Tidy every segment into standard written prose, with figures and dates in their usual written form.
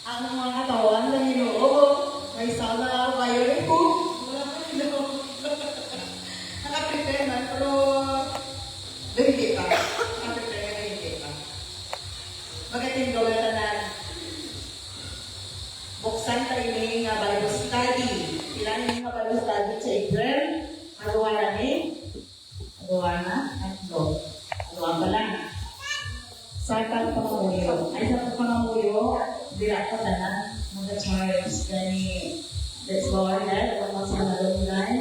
ang mga katawan na Ginoo. May sana kayo ito. Wala pa Ginoo. Nakaprepare na, pero hindi pa. Nakaprepare na hindi pa. Magating gawin na na. Buksan tayo yung Bible study. Ilan yung Bible study sa April? Magawa na Magawa na? Magawa pa lang. Sa pangamuyo. Ay sa pangamuyo, dila ko na mga charts gani let's go ahead. Ang mga sanalungan.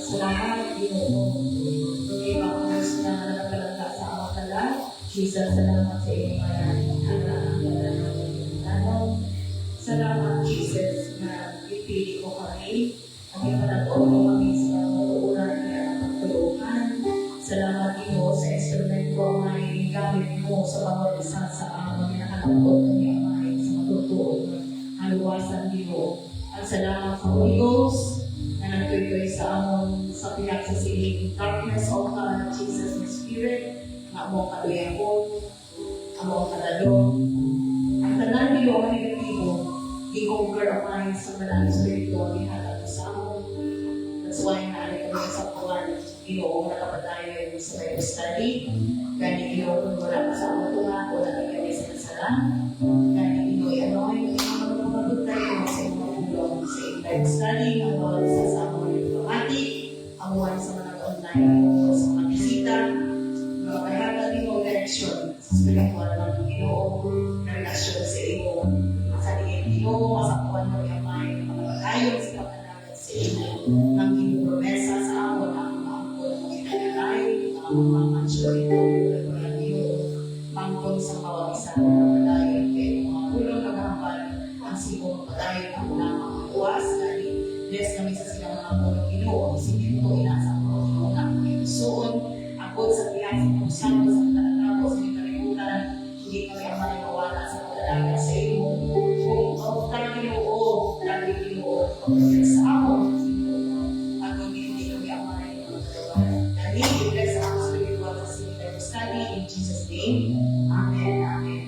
Salamat, Ginoo. Hindi ba kung gusto na nakapalagka sa awakala? Jesus, salamat sa inyong salamat, Jesus, na ipili ko kami. Ang ipanato mo kami sa matuunan niya ng tulungan. Salamat, Ginoo, sa instrument ko may gamit mo sa bawat isa sa aming nakalapot ng iyamay sa matutuon ng haluwasan, Ginoo. At salamat sa Holy Ghost na nagtuloy sa amon sa piyak sa siling darkness of God, Jesus, the Spirit, na among kaduyakon, among kadalong. Ang tanan, Ginoo, ang negatibo, i-conquer ang mind sa malang spiritual, ihatag sa amon. That's why naalay kami sa puwan, Ginoo, nakapatayo sa Bible study. Gani Ginoo, kung wala pa sa amon tunga, wala kami sa kasalan. Gani Ginoo, anoy, mga tayo sa imong ulong sa Bible study, ang mga sa amon yung pamati, ang mga sa mga online, sa mga bisita, mga kayata Ginoo, direction sa spiritual ng Ginoo, na relasyon sa iyo, sa tingin Ginoo, sa puwan mo yung mind, mga pagkayon sa kapanagan sa iyo, ng iyong promesa sa amon, ang maangkol mo inalagay, ang mga mansyon ito, ang iyong mangkol sa bawat isa ng kapadayon, kaya yung mga ulong nagahambal, ang sigong kapadayon, ang mga uwas, dahil bless kami sa silang mga ulong Ginoo, isipin ko inasa ko, yung mga suon, ako sa tiyak sa pagsanto, sa katatako, sa kalimutan, hindi kami ang mga mawala sa kapadayon sa iyo, kung tayo Ginoo, dahil Ginoo, sa amon, in Jesus' name. Amen. Amen.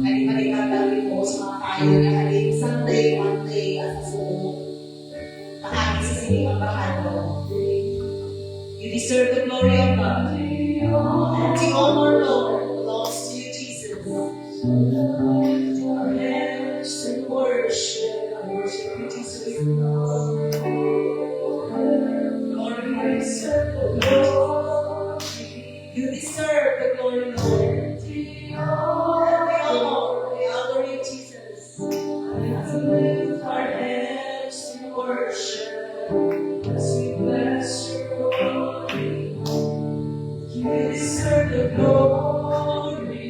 Kali-kali po sa mga tayo na haling Sunday, Monday, at sa bahagi sa siningang bahado. You deserve the glory of God. And the honor, Lord, belongs to you, Jesus. Our hands in worship. I worship you, Jesus. Lord, you deserve the glory. You deserve the glory, Lord. The honor, we honor you, Jesus. As we lift our hands in worship, as we bless your glory, you deserve the glory.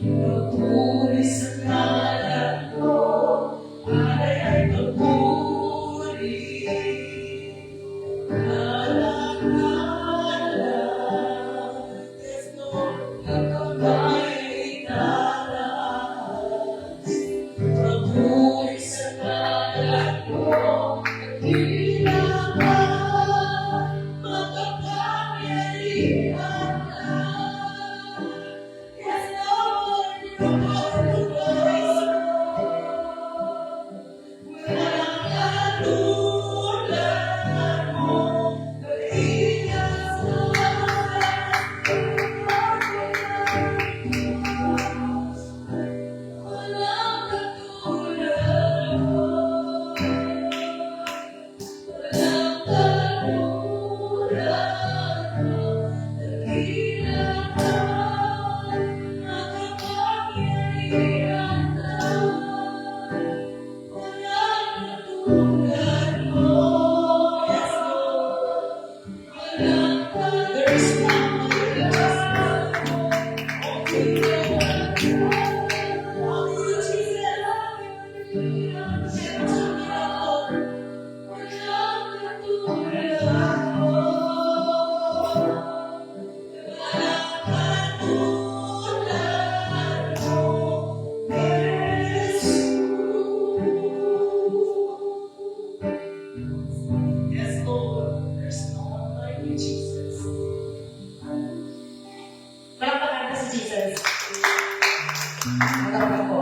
Papuri sa ngalan mo, alay ay papuri. Alang-alang, yes, Lord, nagkakay italas. Papuri sa ngalan mo, kailangan makapangyarihan ka. Yes, Lord, papuri walang katulad mo, kaingas mo. Walang katulad mo. Walang katulad mo, dakilahan, makapangyarihan ka. Walang katulad mo, yes, Lord. Walang there is none like you, yes, Lord. There's no one like you, Jesus. Palakpakan ka si Jesus. Magkakaroon ko.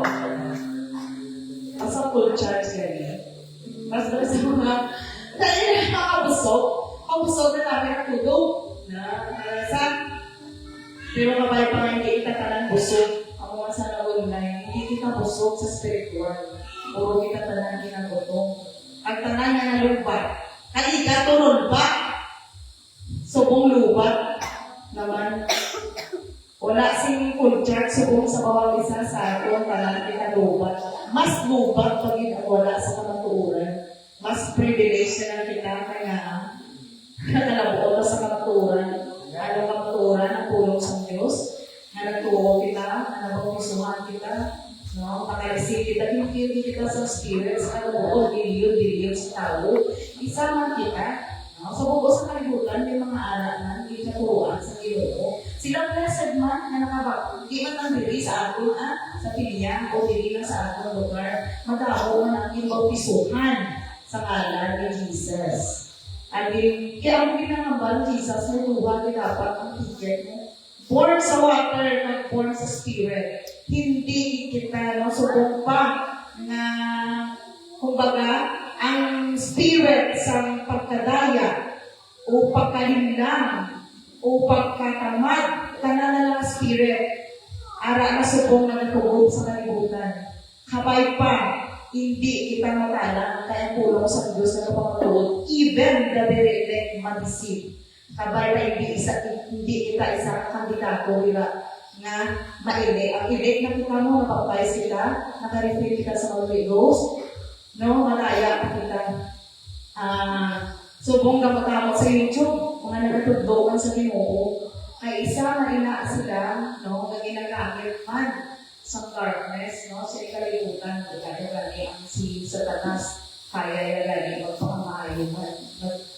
Asa full charge ganyan. Mas na sa mga dahil nakakabusog. Kabusog na namin ang tulog. Na karasan. Pero mabay pa nga hindi kita talang busog. Ako nga sa online, hindi kita busog sa spiritual. Puro kita talang ginagotong. Ang tanan nga na lubat. Kaliga turon ba? Subong lubat naman. Wala sing full charge subong sa bawang isa sa aton tanan kita lubat. Mas lubat pag wala sa kamatuoran. Mas privilege na kita kaya nakalabuot sa kamatuoran. Ano kamatuoran ang tulong sa Diyos na nagtuo kita, na nabangisuhan kita, no? Pag-receive kita, hindi kita sa spirit, sa kalabuot, diliyod sa tao. Isama kita, no? Sa buo sa kalibutan, may mga aranan, hindi naturuan sa Ginoo. Silang blessed man na nakabak, hindi man lang dili sa aton, sa pilihan, o dili lang sa aton lugar, magkakaroon man ang ibautisuhan sa ngalan ni Jesus. Kaya ang ginangambal ni Jesus, may tuwa din dapat ang ticket mo. Born sa water, not born sa spirit. Hindi kita nasubok pa na, kumbaga, ang spirit sa pagkadaya o pagkalinlang o pagkatamad, tanan na lang spirit. Ara na subong na natugod sa kalibutan. Kabay pa, hindi kita matala kaya pulong sa Diyos na kapatulog. Even the very elect ma-deceive. Kabay na hindi kita isa kandidato nila na maili. Ang elect na kita mo, napapayas kita, naka-reflect kita sa Holy Ghost, no, malaya pa kita. Subong ka matamot sa YouTube, mga nagatudloan sa Ginoo, ay isa na ina sila, no, na ginagamit man sa darkness, no, sa ikalimutan, kaya gani ang si Satanas, kaya yung gani, magpakamaayo man,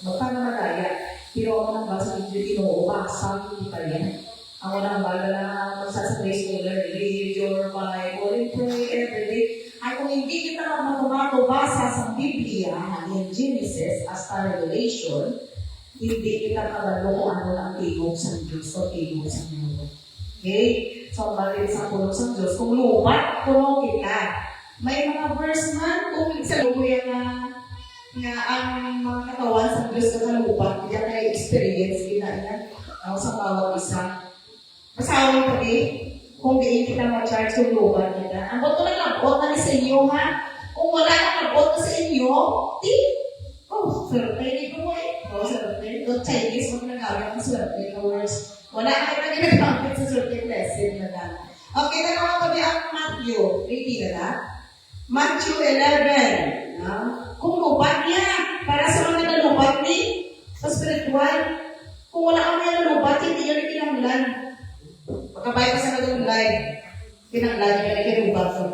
magpanamalaya. Pero ako nang basa ng Ginoo, basa, hindi pa yan. Ako nang bala na magsasabi scholar, read your Bible and pray every day. Ay kung hindi kita basa sa Biblia, in Genesis, hasta Revelation, hindi kita kabalo kung ano ang tigog sa Diyos o tigog sa Diyos. Okay? So, balik sa pulong sa Diyos. Kung lupat, pulong kita. May mga verse man, kung sa luya nga ang mga katawan sa Diyos na kalupat, hindi na experience ginainan sa bawat isa. Masawang pa kung di kita ma-charge yung lupat kita. Ang boto na labot na sa inyo, ha? Kung wala na labot na sa inyo, swerte dito mo swerte. Don't Chinese, huwag nagawin ang swerte na words. Wala kayo na ginagamit sa swerte blessed na lang. Okay, nagawa kami ang Matthew. Ready na na? Matthew 11. Kung lupat niya, para sa mga nalupat ni, sa spiritual, kung wala kami nalupat, hindi yun ikinanglan. Magkabay pa sa nalupat. Kinanglan niya na kinubag ko.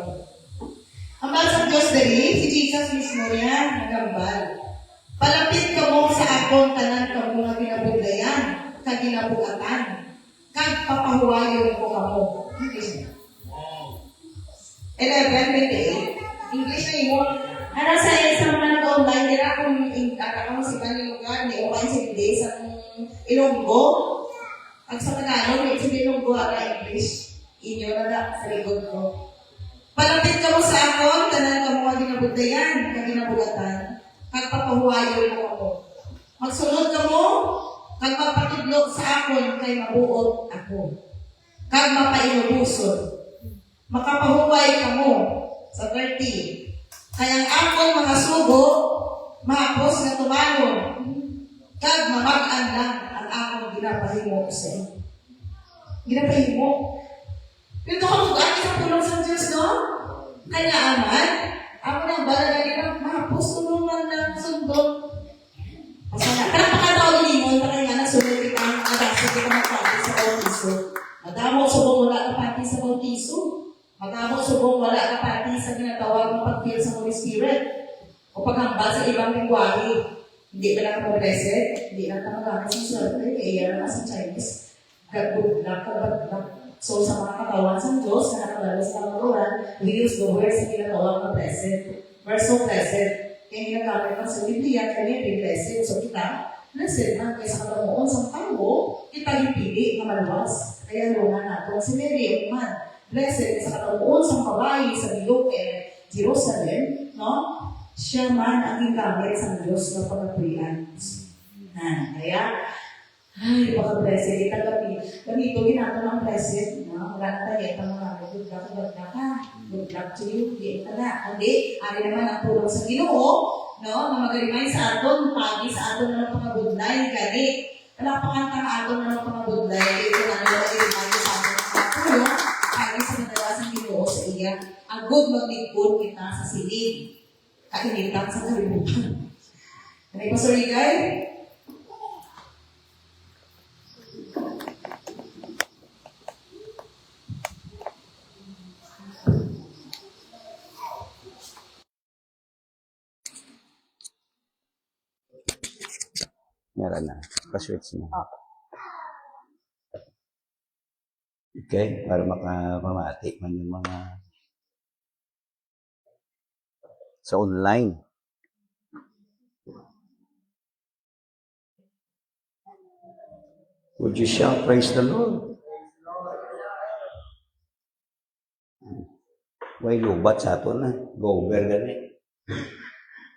Ang bansang Diyos dali, si Jesus mismo yan, nagambal. Palapit ka mo sa akong tanan ka mga kinabuglayan, kaginabugatan, kag papahuwayon ko ka mo. English na. 11:28. English na yun. Ano sa mga nag-online, nila kung ikaka mo si Kani lugar, ni Uwan si Bide sa Ilonggo. Ang sa Tagalog, may sabihin Ilonggo ang English. Inyo na na sa likod ko. Palapit ka mo sa akon, tanan ka mga ginabugdayan, kaginabugatan, kag papahuwayon mo ako. Magsunod ka mo, kag magpatudlok sa akon, kay mabuot ako. Kag mapainubusod. Makapahuway ka mo, sa 30. Kayang akon mga sugo, mahapos na tumalon, kag mamag-an lang ang akong ginapahimo sa iyo. Ginapahimo. Ito ka mag-ati sa tulong sa Diyos, no? Kaya aman, ako nang balagay ng mahapos tulungan ng sundot. Masana. Karang pakataon ningon, parang nga nasunod kita ang adasa kita magpati sa bautiso. Madamo subong wala ka pati sa bautiso. Madamo subong wala ka pati sa ginatawag ng pag-feel sa Holy Spirit. O paghambal sa ibang lingwahe. Hindi ba lang ka blessed? Hindi lang ka magamit sa survey. Kaya yan na sa Chinese. Good luck ka, bad luck. So, sa mga katawan sa Diyos na nakadala sa katawan, we use the words na ginatawag na blessed. We're so blessed. Kaya ginagamit lang sa Biblia, kaya be blessed. So, kita, blessed na kaysa katamuon sa tao, kita ipili na maluwas. Kaya lungan nato. Si Mary, man, blessed sa katamuon sa babae, sa bilog, Jerusalem, no? Siya man ang gingamit sa Diyos na pagkapulian. Kaya, ay, baka-blessed. Ganito, ginagawa ng blessed. No? Wala na tayo. Ito mga good luck ka. Good luck to you. Hindi ka na. Hindi. Ari naman ang tulong sa Ginoo. No? Na magalimay sa aton. Pagi sa aton na ng pangabudlay. Gani. Wala pa kantang aton na ng pangabudlay. Ito na nila magalimay sa aton ng tulong. Pagi sa madalas ang Ginoo sa iya. Ang good maglingkod kita sa silid. Kainitan sa kalimutan. Ano yung Pastor Rigay? Meron na. Pa-switch na. Okay, para makapamati man yung mga sa online. Would you shout, praise the Lord? Way lubat sa ato na. Go over gani.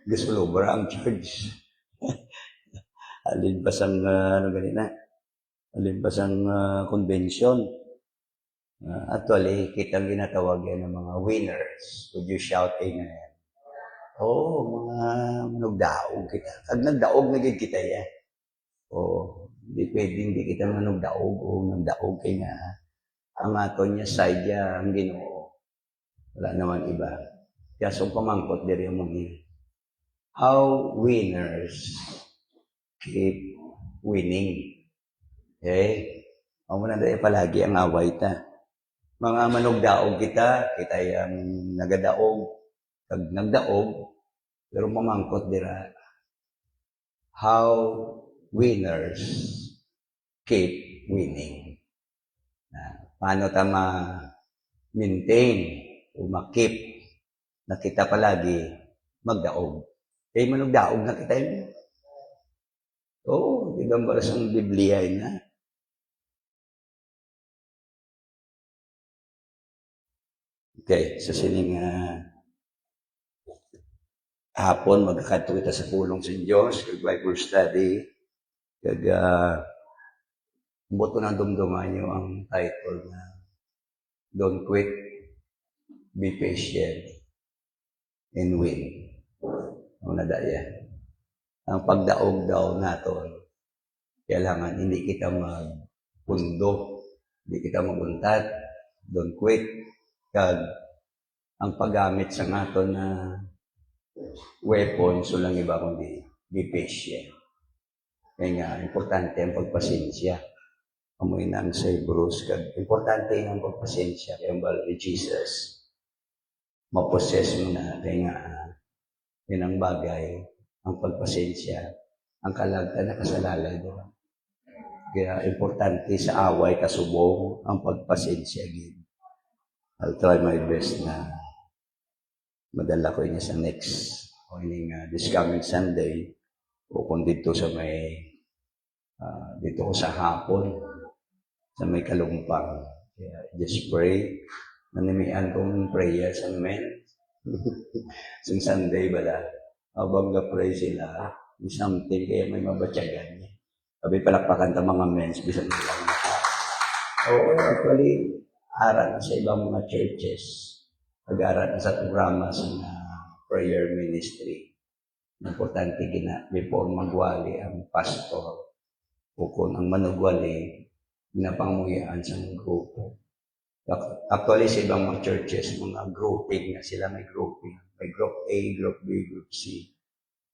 Gusto lubar ang church. Alin ba sang, ano ganina? Alin ba sang convention? Actually, kitang ginatawag yan ng mga winners. Would you shout amen? Mga nagdaog kita. Pag nagdaog, naging kita yan. Hindi pwede hindi kita nagdaog o nagdaog kaya nga ang aton niya side niya ang Ginoo. Wala naman iba. Kaya so pamangkot diri mo how winners keep winning. Okay? Ang muna dahil palagi ang away ta. Mga manugdaog kita yung nagadaog, pag nagdaog, pero mamangkot dira. How winners keep winning. Paano ta ma-maintain o ma-keep na kita palagi magdaog. Manugdaog na kita yun. Di ba sa Biblia yun na? Okay, so sining hapon, magkakato kita sa pulong sa Diyos, kag Bible study, kag buto na dumduman nyo ang title na Don't Quit, Be Patient, and Win. Ang nadaya. Ang pagdaog daw naton, kailangan hindi kita magpundo, hindi kita maguntat, don't quit. Kag ang paggamit sa naton na weapon, so lang iba kundi be patient. Kaya nga, importante ang pagpasensya. amoy ng Cyprus. Kag importante ng pagpasensya kay ang ni Jesus. Maposes mo na kaya nga yun ang bagay, ang pagpasensya, ang kalagtan na kasalalay doon. Kaya importante sa away, kasubong, ang pagpasensya. I'll try my best na madala ko niya sa next o this coming Sunday o kung dito sa may dito ko sa hapon sa may kalumpang. Kaya just pray. Nanimian kong prayer sa men. Sa Sunday bala. Habang na-pray sila, may something kaya may mabatyagan niya. Sabi palakpakan ta mga mens, bisan lang naka. Oo, actually, aral sa ibang mga churches. Pag-aral sa programa sa prayer ministry. Importante gina, before magwali ang pastor o kung ang manugwali, ginapanguyaan sa grupo. Actually, sa ibang mga churches, mga grouping na sila, may grouping. May group A, group B, group C.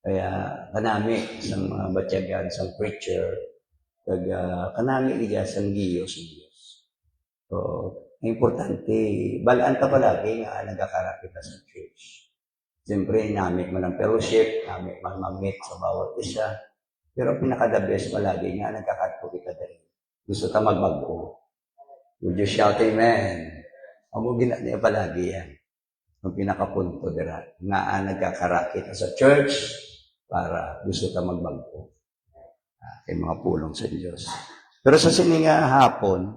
Kaya kanami sa mga batyagan, sa preacher, kag kanami iya sa Diyos. So, importante, balaan ka palagi nga nagkakara kita sa church. Siyempre, namit man ang fellowship, namit man mamit sa bawat isa. Pero pinaka-the best palagi nga nagkakato kita din. Gusto ka magbago. Would you shout amen? Amo niya palagi yan. Ang pinakapunto dira nga nagkakara kita sa church para gusto ka magbago. Kay mga pulong sa Diyos. Pero sa sininga hapon,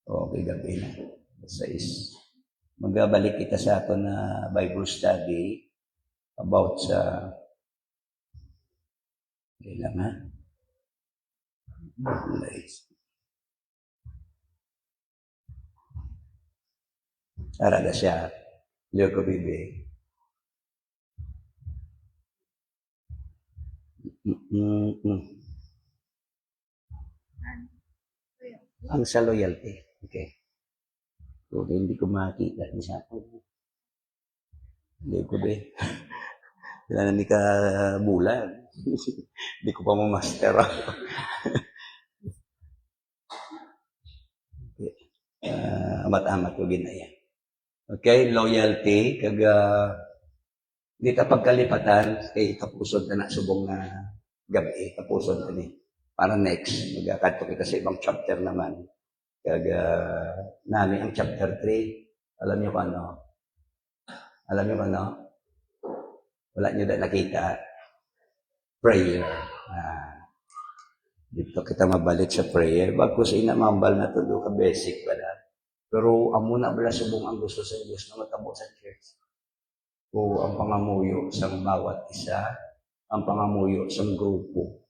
okay, gabi na. Sa magbabalik kita sa ato na Bible study about sa ilang ha? Arada siya. Liyo ko bibi. Ang sa loyalty. Okay. So, hindi ko makita ni sa akin. Hindi ko ba. Kailangan hindi ka bulan. Hindi ko pa mamaster ako. Okay. Amat-amat ko ginaya. Okay, loyalty. Hindi ka pagkalipatan, kay kapusod na subong na gabi. Kapusod na ni. Para next, magkakato kita sa ibang chapter naman. Nami ang chapter 3. Alam niyo kung ano? Alam niyo kung ano? Wala niyo na nakita. Prayer. Dito kita mabalik sa prayer. Bago sa inamambal na to, ka basic pala. Pero amo na bala subong ang gusto sa Diyos na matabo sa church. O ang pangamuyo sa bawat isa, ang pangamuyo sa grupo.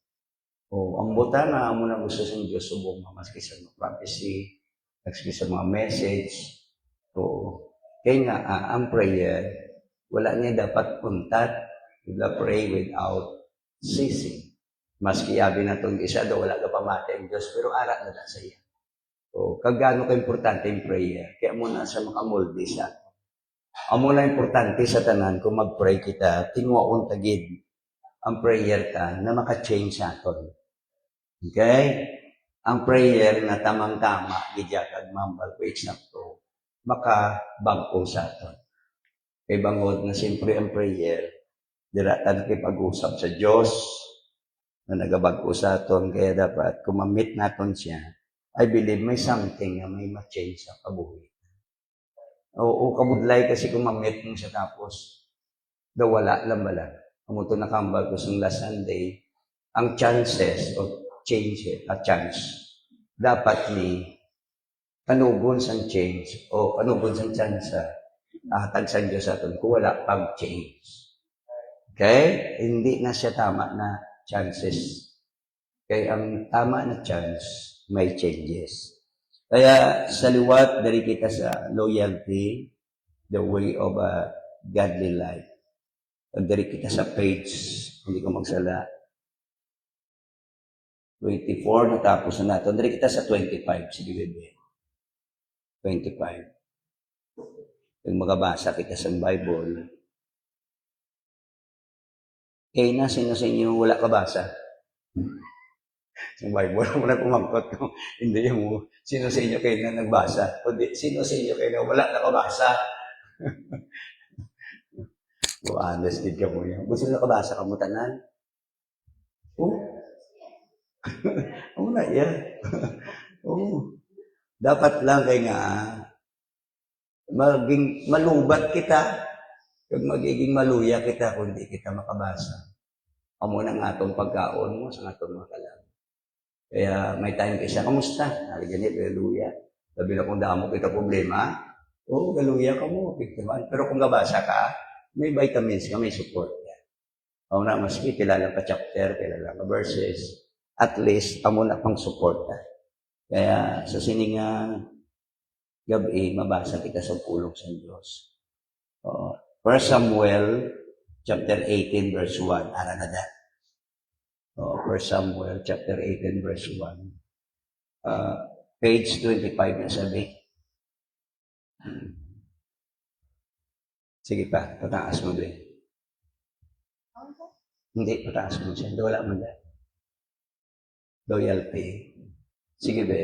O ang buta na amo na gusto sa Diyos subong maski sa mga prophecy, maski sa mga message. O kaya nga ang prayer, wala niya dapat puntat. Wala pray without ceasing. Maski abi na itong isa, wala ka pamati ang Diyos, pero arat na sa iya. So, kagano ka-importante yung prayer. Kaya muna sa makamuldi sa amo na importante sa tanan kung mag-pray kita, tinuwaon tagid ang prayer ka na maka-change sa aton. Okay? Ang prayer na tamang-tama, gidya mambal ko eksakto, maka-bagpo sa aton. Kay bangod na siyempre ang prayer, diratan kipag-usap sa Diyos na nagabag-o sa aton, kaya dapat kung ma-meet naton siya, I believe may something na may ma-change sa kabuhi. O kabudlay kasi kung ma-meet mo siya tapos, wala lang bala. Kamuto na kambal ko sa last Sunday, ang chances of change a chance. Dapat ni kanugon sang change o kanugon sang chance hatag sa Diyos aton kung wala pag-change. Okay? Hindi na siya tama na chances. Kaya ang tama na chance, may changes. Kaya sa liwat, dari kita sa loyalty, the way of a godly life. Dari kita sa page, hindi ko magsala. 24, natapos na natin. Dari kita sa 25, sige bebe. 25. Kung magabasa kita sa Bible, na sino sa inyo wala kabasa? Yung Bible mo na kumangkot ko. Hindi yung sino sa inyo kayo na nagbasa. Kundi sino sa inyo kayo na wala nakabasa. So, honest din ka mo yun. Kung sino nakabasa ka mo, tanan. Oh, oo na yan. Oo. Dapat lang kay nga, maging malubat kita. Kung magiging maluya kita, kung di kita makabasa. Amo na nga itong pagkaon mo sa atong mga kalam. Kaya may time kasi, kamusta? Ganit, hallelujah. Sabi na kung damo kita problema, oo, hallelujah ka mo, biktiman. Pero kung nabasa ka, may vitamins ka, may support yan. O na, maski kilala ka chapter, kilala ka verses, at least, amo na pang support ka. Kaya sa sininga gabi, mabasa kita sa pulong sa Diyos. 1 Samuel chapter 18 verse 1. Ara na da. 1 Samuel chapter 18 verse 1. Page 25 na sabi. Sige pa, pataas mo ba? Hindi, pataas mo siya. Wala mo na. Loyalty. Sige ba?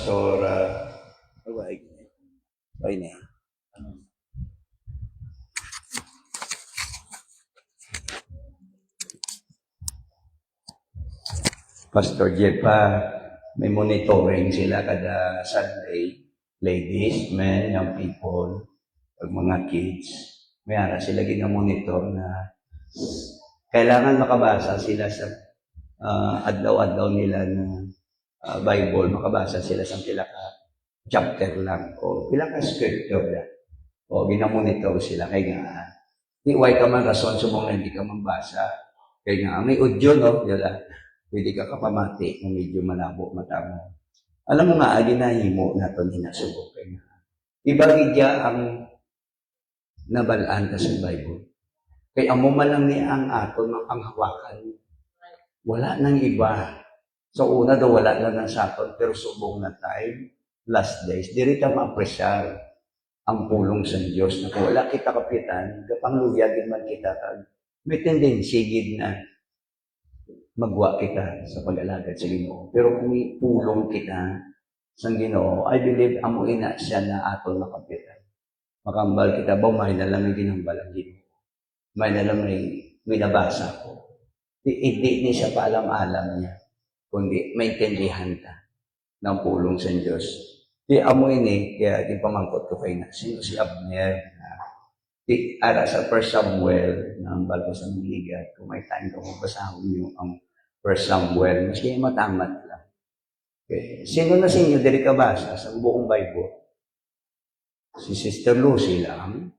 Pastor, ay na. Pastor Jeff, may monitoring sila kada Sunday. Ladies, men, young people, pag mga kids. May ara sila ginamonitor na kailangan makabasa sila sa adlaw-adlaw nila na Bible, makabasa sila sa pila ka chapter lang o pila ka scripture lang. O ginamonitor sila kay nga di way ka man rason subong hindi ka mabasa. Kay nga may audio no, yala. Pwede ka kapamati kung medyo malabo mata mo. Alam mo nga, ginahimo na ito hinasubok kay nga. Ibagidya ang nabalaan ka sa Bible. Kay amo man lang ni ang aton mapanghawakan. Wala nang iba. So una daw wala lang ng saton, pero subong na time, last days, diri ta ma-apresyar ang pulong sa Diyos na kung wala kita kapitan, kapangluyagin man kita kag may tendency gid na magwa kita sa pag-alagad sa Ginoo. Pero kung ipulong kita sa Ginoo, I believe amo ina siya na aton makapitan. Makambal kita ba, may nalang may ginambal ang Ginoo. May nalang may nabasa ko. Hindi siya paalam-alam niya, kundi maintindihan ka ng pulong sa Diyos. Di amo ini, kaya di pamangkot ko kayo na, sino si Abner? Di ara sa 1 Samuel, na ang bago sa Miligat, kung may time ka magbasahon niyo ang 1 Samuel, maski matamat lang. Okay. Sino na sa inyo, dili ka basa sa buong Bible? Si Sister Lucy lang.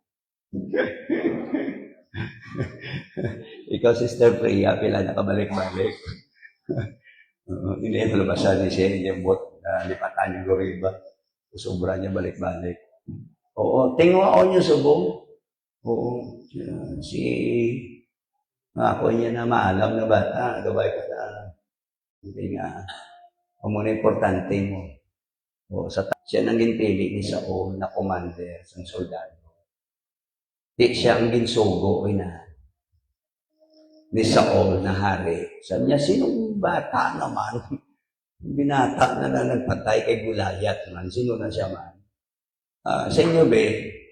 Ikaw, Sister Priya, pila nakabalik-balik. Hindi ito labasan ni siya, hindi bot, lipatan yung goriba. Sobra niya balik-balik. Oo, tingwao niyo subong. Oo, si ako niya na maalam na bata, gabay ka na. Hindi nga, mo na importante mo. O, siya nang ginpili ni Saul na commander sa soldado. Di siya ang ginsugo na ni Saul na hari. Sabi niya, sinong bata naman? Binata na nagpatay kay Gulayat man. Sino na siya man? Sa inyo, be,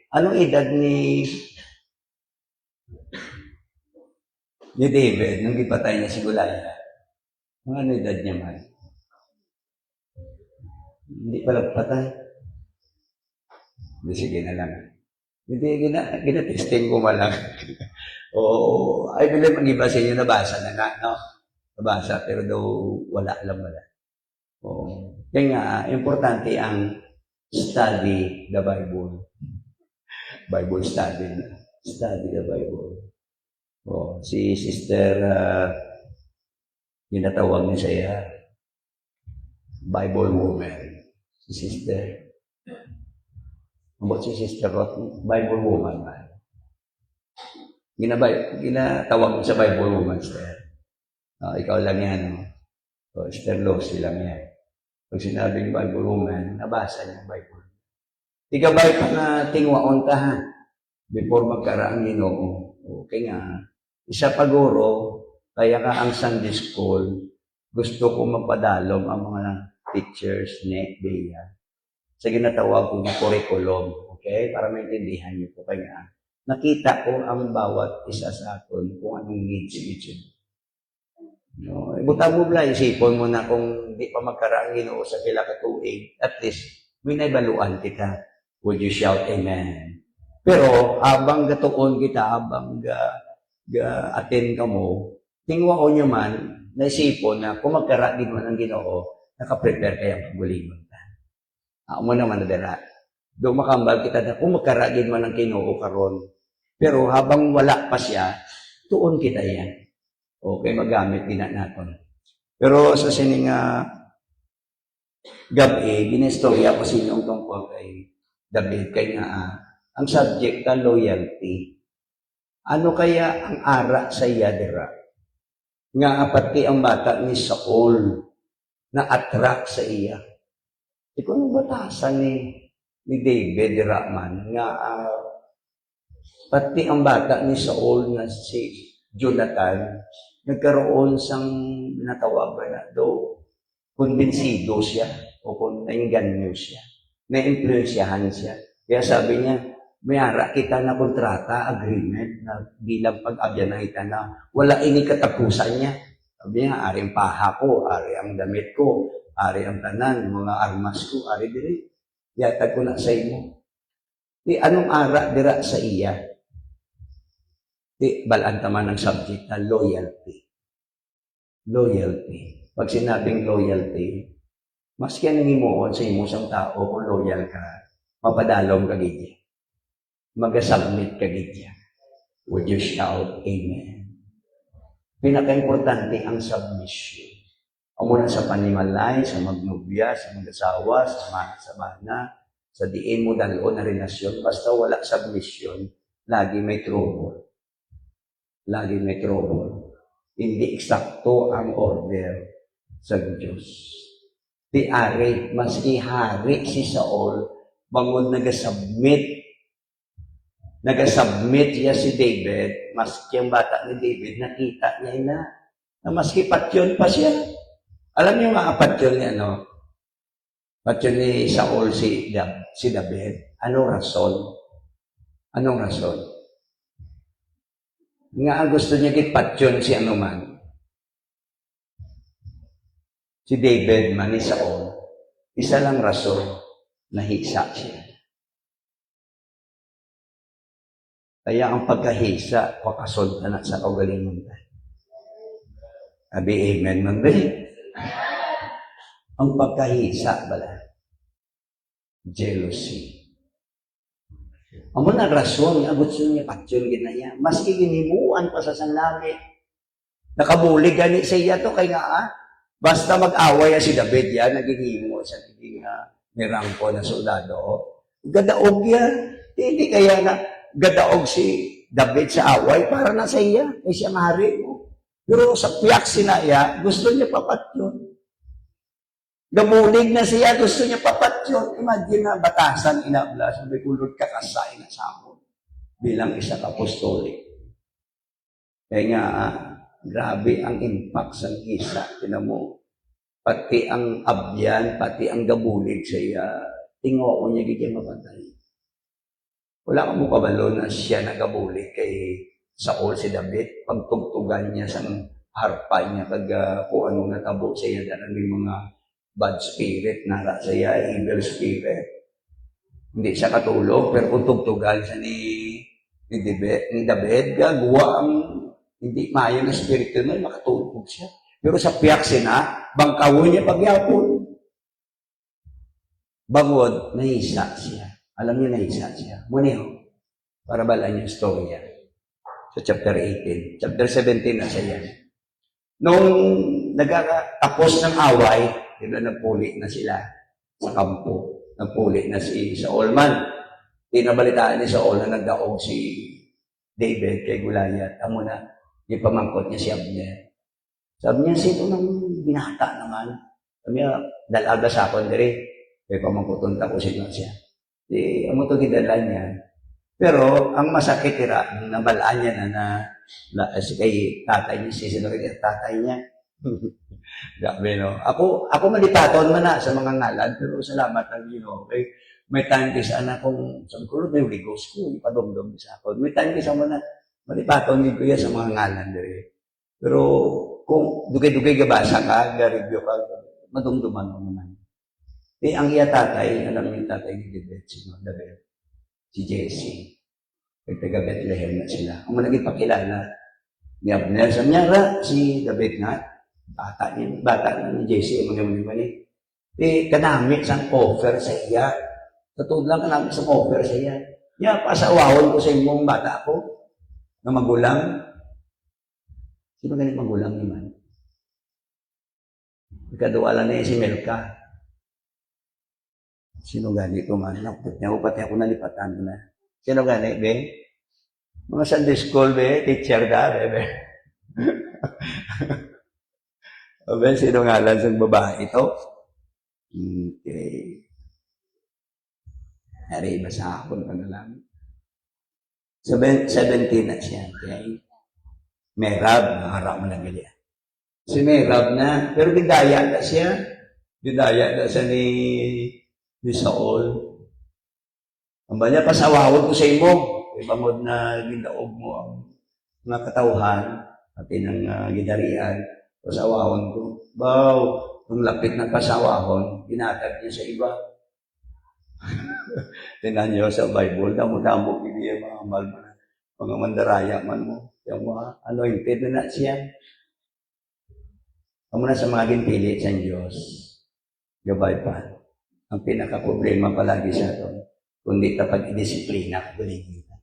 anong edad ni David nung ipatay niya si Gulayat? Anong edad niya man? Hindi pala patay. Hindi, sige na lang. Hindi, ginatesting ko malang. Oo, I believe ang iba sa inyo nabasa na no? Nabasa, pero daw wala. Oo. Kaya nga, importante ang study the Bible. Bible study na. Study the Bible. Oo, si Sister, ginatawag niya siya, Bible woman. Si Sister. About si Sister Roth, Bible woman man. Ginatawag mo sa Bible woman, Sister. Ikaw lang yan, no? So, Sister Lucy lang yan. Pag sinabing Bible woman, nabasa niya ang Bible. Ikabay pa na tingwaon ta, ha? Before magkaraang Ginoo. Okay nga. Isa paguro, kaya ka ang Sunday School, gusto ko mapadalom ang mga teachers ni Bea sa ginatawag ko na curriculum. Okay? Para maintindihan niyo po. Kaya nakita ko ang bawat isa sa atin kung anong needs each. No, butang mo bla, isipon mo na kung di pa magkaraang Ginoo sa pila ka tuig, at least may naibaluan kita. Would you shout amen? Pero habang gatuon kita, habang attend ka mo, tingwa ko nyo man, naisipon na kung magkaragin man ang Ginoo, nakaprepare kayang pagulingon ka. Mo naman na dara. Doon makambal kita na kung magkaragin man ang Ginoo karon. Pero habang wala pa siya, tuon kita yan. Okay, magamit din natin. Pero sa sining gabi, ginistorya ko sinong tungkol kay David, kay nga ang subject ka loyalty. Ano kaya ang ara sa Yadira? Nga pati ang bata ni Saul na attract sa iya. Ikaw ang batasan ni David Rahman nga pati ang bata ni Saul na si Jonathan nagkaroon sang natawagan na daw kumbinsido siya o kung nainganyo siya, na-influensyahan siya. Kaya sabi niya, mayara kita na kontrata, agreement, na bilang pag-abyan na kita na wala ini katapusan niya. Sabi niya, ari ang paha ko, ari ang damit ko, ari ang tanan, mga armas ko, ari diri. Yatag ko na sa imo. Di anong ara dira sa iya? Di balaan taman ang subject na loyalty. Loyalty. Pag sinabing loyalty, maski ang nangimuon sa imo sang tao kung loyal ka, mapadalom ka gidya. Mag-submit ka gidya. Would you shout amen? Pinaka-importante ang submission. Muna sa panimalay, sa magnubya, sa mag-asawa, sa mana, sa diin mo dalon na relasyon, basta wala submission, lagi may trouble. Lagi may trouble. Hindi eksakto ang order sa Diyos. Di ari, maski hari si Saul, bangon nag-submit niya si David, maski ang bata ni David, nakita niya na maski patyon pa siya. Alam niyo nga patyon ni patyon ni Saul si David. Anong rason? Anong rason? Nga gusto niya patyon si man. Si David man ni Saul. Isa lang rason, nahisa siya. Kaya ang pagkahisa, wakasunta na sa kaugalingon tayo. Abi, amen man ba? Ang pagkahisa, bala. Jealousy. Ang mga rason, gusto niya patyon ginaya. Maski ginimuan pa sa sanlami. Nakabulig gani sa iya to, kaya nga, basta mag-away si David yan, nagingimo sa naging mirangko na soldado. Gadaog yan. Hindi kaya na gadaog si David sa away para na sa iya. Ay siya mahari mo. Pero sa piyak sinaya, gusto niya papatyon. Gamulig na siya, gusto niya papatyon. Imagine na batasan, inabla, sabi kulod kakasay na samon bilang isa kapostolik. Kaya nga, grabe ang impact sa isa. Tinan mo, pati ang abyan, pati ang gabulig sa iya, tingo ko niya gigyan mapatay. Wala ka mo kabalo na siya nagabulig kay Saul si David, pagtugtugan niya sa harpa niya, kag kung ano natabo sa iya, dahil may mga bad spirit, nara sa iya, evil spirit. Hindi siya katulog, pero kung tugtugan siya ni David, gagawa ang hindi mayo na spiritual man, makatulog siya. Pero sa piyak sina, bangkawon niya pagyapon. Bangod, nahisa siya. Alam niyo, nahisa siya. Muniho, para balaan yung storya. Sa chapter 18. Chapter 17 na siya yan. Nung nagkatapos ng away, diba, napuli na sila sa kampo. Napuli na si Saul man. Tinabalitaan ni Saul na nagdaog si David kay Goliath. Amo na, yung pamangkot niya si Abner. Sabi niya, sino nang binata naman? Sabi niya, dalaga sa akon diri. Kaya pamangkoton ko siya. Di, amo to gidala niya. Pero, ang masakit tira, nabalaan niya na kay tatay niya, sisinuri niya, tatay niya. Grabe, no? Ako malipaton man na sa mga ngalan, pero salamat ang okay. May time kasi anak kong, sabi ko, may ligos ko, ipadumdum sa ako. May time kasi na malipaton din ko yan sa mga ngalan diri. Pero, kung dugay-dugay gabasa ka, ga-review ka, madumduman mo naman. Ang iya tatay, alam yung tatay ni David, si Jesse. Taga Bethlehem na sila. Kung naging pakilala ni Abner, sabi niya, si David nga, bata ni Jesse, mani. Kanamit sang offer sa iya. Katulad lang kanamit sang offer sa iya. Niya, pasawawon ko sa imong bata ko, na magulang. Sino ganit magulang ni man? Ikaduwala na si Melka. Sino gani ko man? Nakupot niya, pati ako nalipatan na. Sino gani, be? Mga Sunday school, be? Teacher ka, be? Be, sino ngalan sa babae ito? Okay. Hari, basa ako na lang. 17 na siya. Okay? Merab, naharap mo na gali. Si Merab na, pero bigaya na siya. Ginaya na siya ni Saul. Ang banya, pasawawag ko sa imo. Ibangod na gindaog mo ang mga katauhan, pati ng gidarian. Pasawawag ko. Baw, nung lapit ng pasawahon, ginatag niya sa iba. Tinan niyo sa Bible, damo-damo niya mga mandaraya man mo. Yung mga anointed na siya. Amo na sa mga ginpili sa Diyos. Gabay pa. Ang pinaka-problema palagi sa ito, kundi tapag i-disiplina ka galingitan.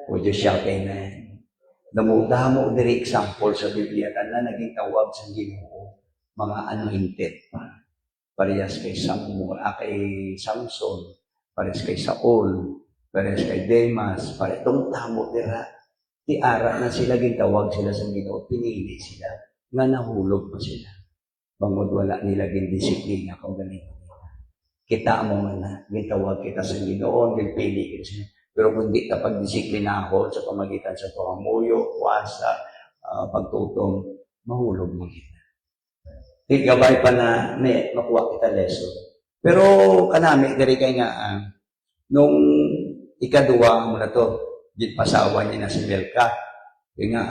Would you shout amen? Damo diri example sa Biblia na naging tawag sa Ginoo, mga anointed pa. Parehas kay Samson, parehas kay Saul, parehas kay Demas, parehas itong tamo dira. Tiara na sila, gintawag sila sa Ginoo, pinili sila, nga nahulog pa sila. Bangod wala nila disiplina kung ganito. Kita mo man na, gintawag kita sa Ginoo, gilpili kita siya. Pero kung di ka pagdisiplina ako sa pamagitan sa pangamuyo, wasa, pagtutong, mahulog mo kita. Gabay pa na may makuha kita lesson. Pero kanami, dari kay nga, nung ikaduwa mo na to, pasawa niya na si Melka. Kaya nga,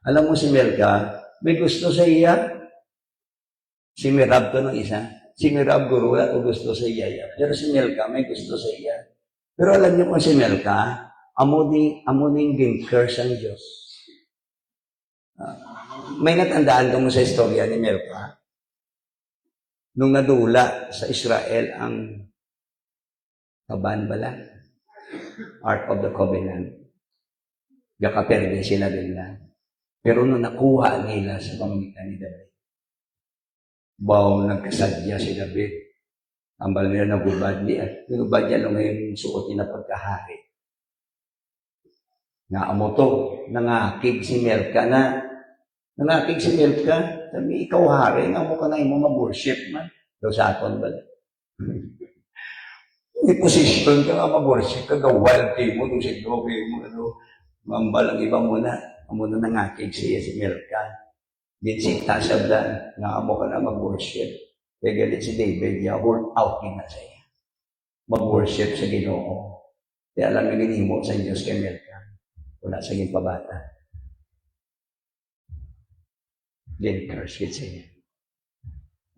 alam mo si Melka, may gusto sa iya. Si Mirab to nung isa. Si Mirab guro, wala ko gusto sa iya. Pero si Melka, may gusto sa iya. Pero alam niyo kung si Melka, amo ding curse ang Diyos. May natandaan ka mo sa istorya ni Melka. Nung nadula sa Israel ang Kaban bala, Ark of the Covenant, gakaperde sila din lang. Pero nung nakuha nila sa pamagitan ni David, nagkasadya si David. Ang bala nila nagubad niya. Nagubad niya nung ngayon suot niya na pagkahari. Nga amo to, nangakig si Melka na. Nangakig si Melka, sabi, ikaw hari, nga mo ka na yung mag-worship man. Daw sa aton bala. May posisyon ka nga mag-worship ka, wild mo, nung si Dobe mo, mambalang iba muna. Amo na nangakig siya si Melka. Ginsita siya dyan, nga amo ka na mag-worship. Kaya galit si David, hold out na sa iya. Mag-worship sa Ginoo. Kaya alam na ginimo sa Diyos kay Melka. Wala sa iyong pabata. Then curse with siya.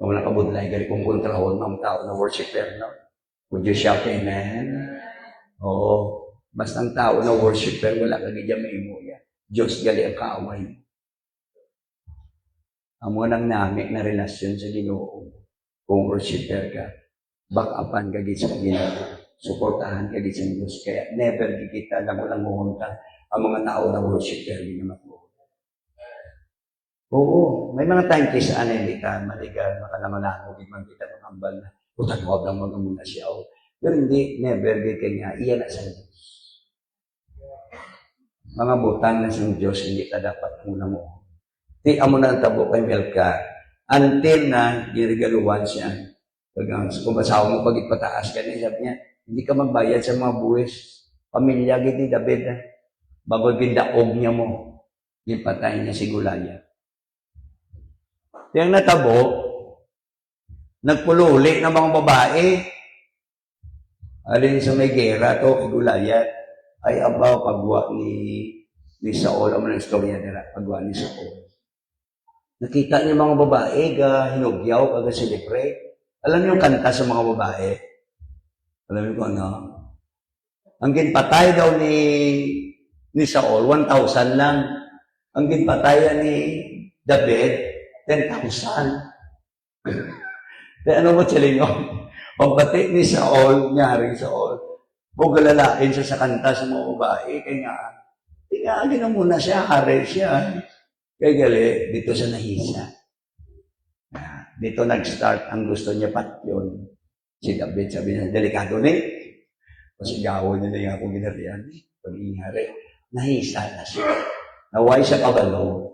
Kung nakabudlay, galit kong kontrahon ng tao na worshiper, no? Would you shout amen? Oo. Basta ang tao na worshiper, wala ka ganyan may mo yan. Diyos gali ang kaaway. Amo nang nami na relasyon sa Ginoo. Kung worshiper ka, back-upan ka sa Ginoo. Suportahan ka sa Diyos. Kaya never kita lang walang muhunta ang mga tao na worshiper din naman po. Oo, may mga time kasi hindi ka maligal, makalamanang, hindi man kita makambal na, utag-wag lang mag-amuna siya. Pero hindi, never kanya, iyan na sa Diyos. Mga butang na sa Diyos, hindi ka dapat muna mo. Di amo na ang tabo kay Melka, until na ginigaluhan siya. Kung basaw mo pag ipataas ka niya, sabi niya, hindi ka magbayad sa mga buwis. Pamilya, giti David, bago gindaog niya mo, ipatay niya si Goliath. Yang natabo, nagpululi ng mga babae. Alin sa may gera to, kay Goliath, ay abaw pagwa ni Saul, ang mga istorya nila, pagwa ni Saul. Nakita niyo mga babae, hinugyaw, celebrate. Alam niyo yung kanta sa mga babae? Alam niyo kung ano? Ang ginpatay daw ni Saul, 1,000 lang. Ang ginpatayan ni David, 10,000. Kaya ano mo siya pagpati ni Saul, nyari Saul, huwag galalain siya sa kanta sa mga babae, kaya nga muna siya, hari siya. Kaya gali, dito siya nahisa. Dito nag-start ang gusto niya pat yun. Si David, sabi niya, delikado ni. Kasi gawin niya na yung akong ginarihan. Pag-ingari, nahisa na siya. Naway siya kabalo,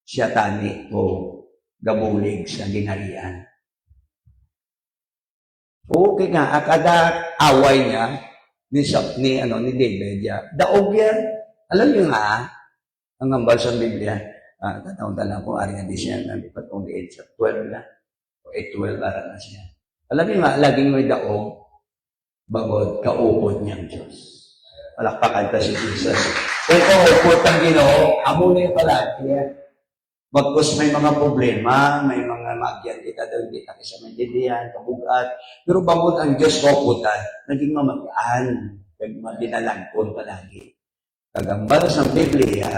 siya tani o gabulig sa ginarian. Okay nga, kada away niya, ni David, daog yan. Alam niyo nga, ang hambal sa Biblia, tatawag lang kung ari nga di siya, nalipat kong di sa 12 na. 8:12 ara na siya. Alam niyo nga, laging may daog, bagod, kaupod niyang Diyos. Palakpakan ta si Jesus. Kung kaupod ang Ginoo, amo na yung palagi. Bagkus may mga problema, may mga magyan kita daw, hindi kita sa maintindihan, kabugat. Pero bagod ang Diyos kauputan, naging mamagaan, dinalangkon palagi. Kagambal sa Biblia,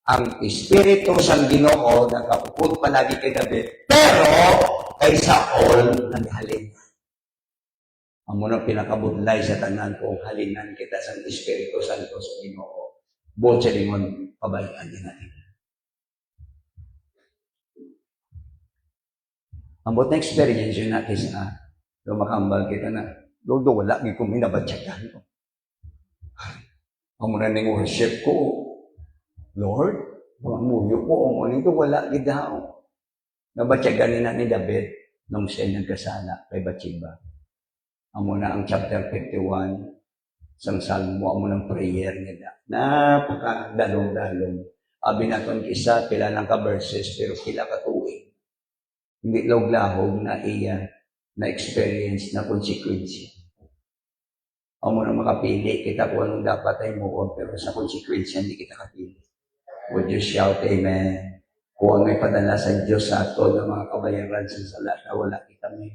ang Espiritu sa Ginoo nakaupod palagi kay David, pero kay Saul naghalin. Amo na pinakabudlay sa tanan kung halinan kita sa Espiritu Santo sa Ginoo. Buot sa lingon, pabayaan din natin. Ambot na experience yun natin sa lumakambal kita na, Lord, wala, hindi ko minabatyagan ko. Amo na ning worship ko, Lord, mamuyo ko, amo nito wala gidaw. Nabatyagan ni David nung siya nagkasala kay Bathsheba. Amo na ang chapter 51 sang salmo, amo ng prayer nila. Napakadalong-dalong. Abi naton isa, pila lang ka verses, pero pila ka tuig. Hindi log-lahog na iya na experience na konsekwensya. Amo na makapili, kita kung anong dapat ay mo, pero sa konsekwensya hindi kita kapili. Would you shout amen? Kung may padala sa Diyos sa ato ng mga kabayaran sa salat na wala kita may.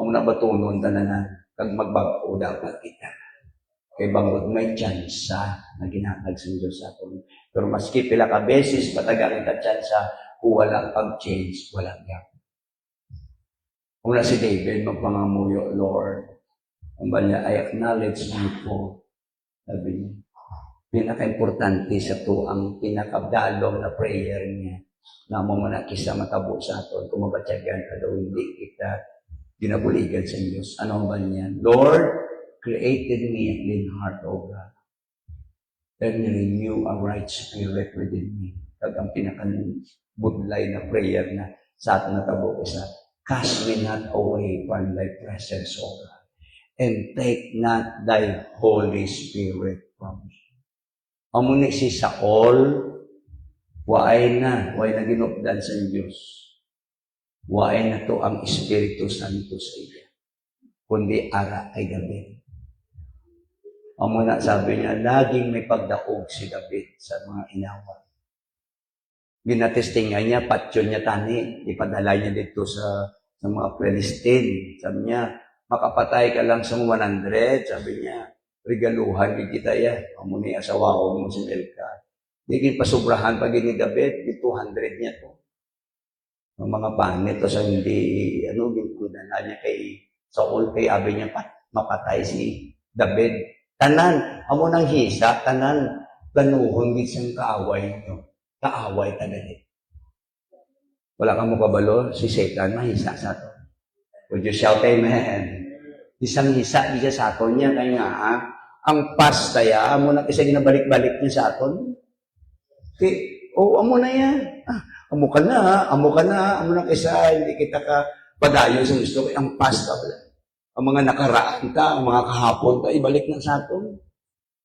Ang nabatunon tananan, kag magbago dapat kita. Kay bangod may tsansa na ginatag sa Diyos sa ato. Pero maski pila ka beses, patagal ka tsansa, kung walang pag-change, walang gap. Kung na si David, magpangamuyo, Lord, ang banya, I acknowledge you po. Sabi niya, pinaka-importante sa to ang pinakabdalong na prayer niya. Namo mo na kisa matabo sa ato, kung mabatyagan ka daw, hindi kita ginabuligan sa Diyos. Ano ba niya? Lord, created me a clean heart, O God. And renew a right spirit within me. Kag ang pinaka-budlay na prayer na sa ato natabo ko sa cast me not away from thy presence, O God. And take not thy Holy Spirit from me. Amo ni si Saul, waay na ginupdan sa Diyos. Waay na to ang Espiritu Santo sa iya. Kundi ara ay David. Amo na sabi niya, laging may pagdaog si David sa mga inawa. Ginatestingan niya, patyon niya tani, ipadala niya dito sa mga Palestine. Sabi niya, makapatay ka lang sa 100, sabi niya, regaluhan ni kita yan. Amo ni asawa mo si Elka. Di pasubrahan pag ni David, di 200 niya to. Ang mga panit to sa hindi, ginkunan niya kay Saul, kay abi niya mapatay si David. Tanan, amo nang hisa, tanan, ganuhon gisang kaaway nyo. Kaaway tanan. Wala kang mukabalo, si Satan mahisa sa to. Would you shout amen? Isang hisa, di sa aton niya, kaya nga, ang pastaya, amo na kasi ginabalik-balik niya sa aton. Amo na yan. Amo ka na, amo na kaysa, hindi kita ka padayo sa gusto. Ang pasta pala. Ang mga nakaraan ta, ang mga kahapon ta, ibalik na sa aton.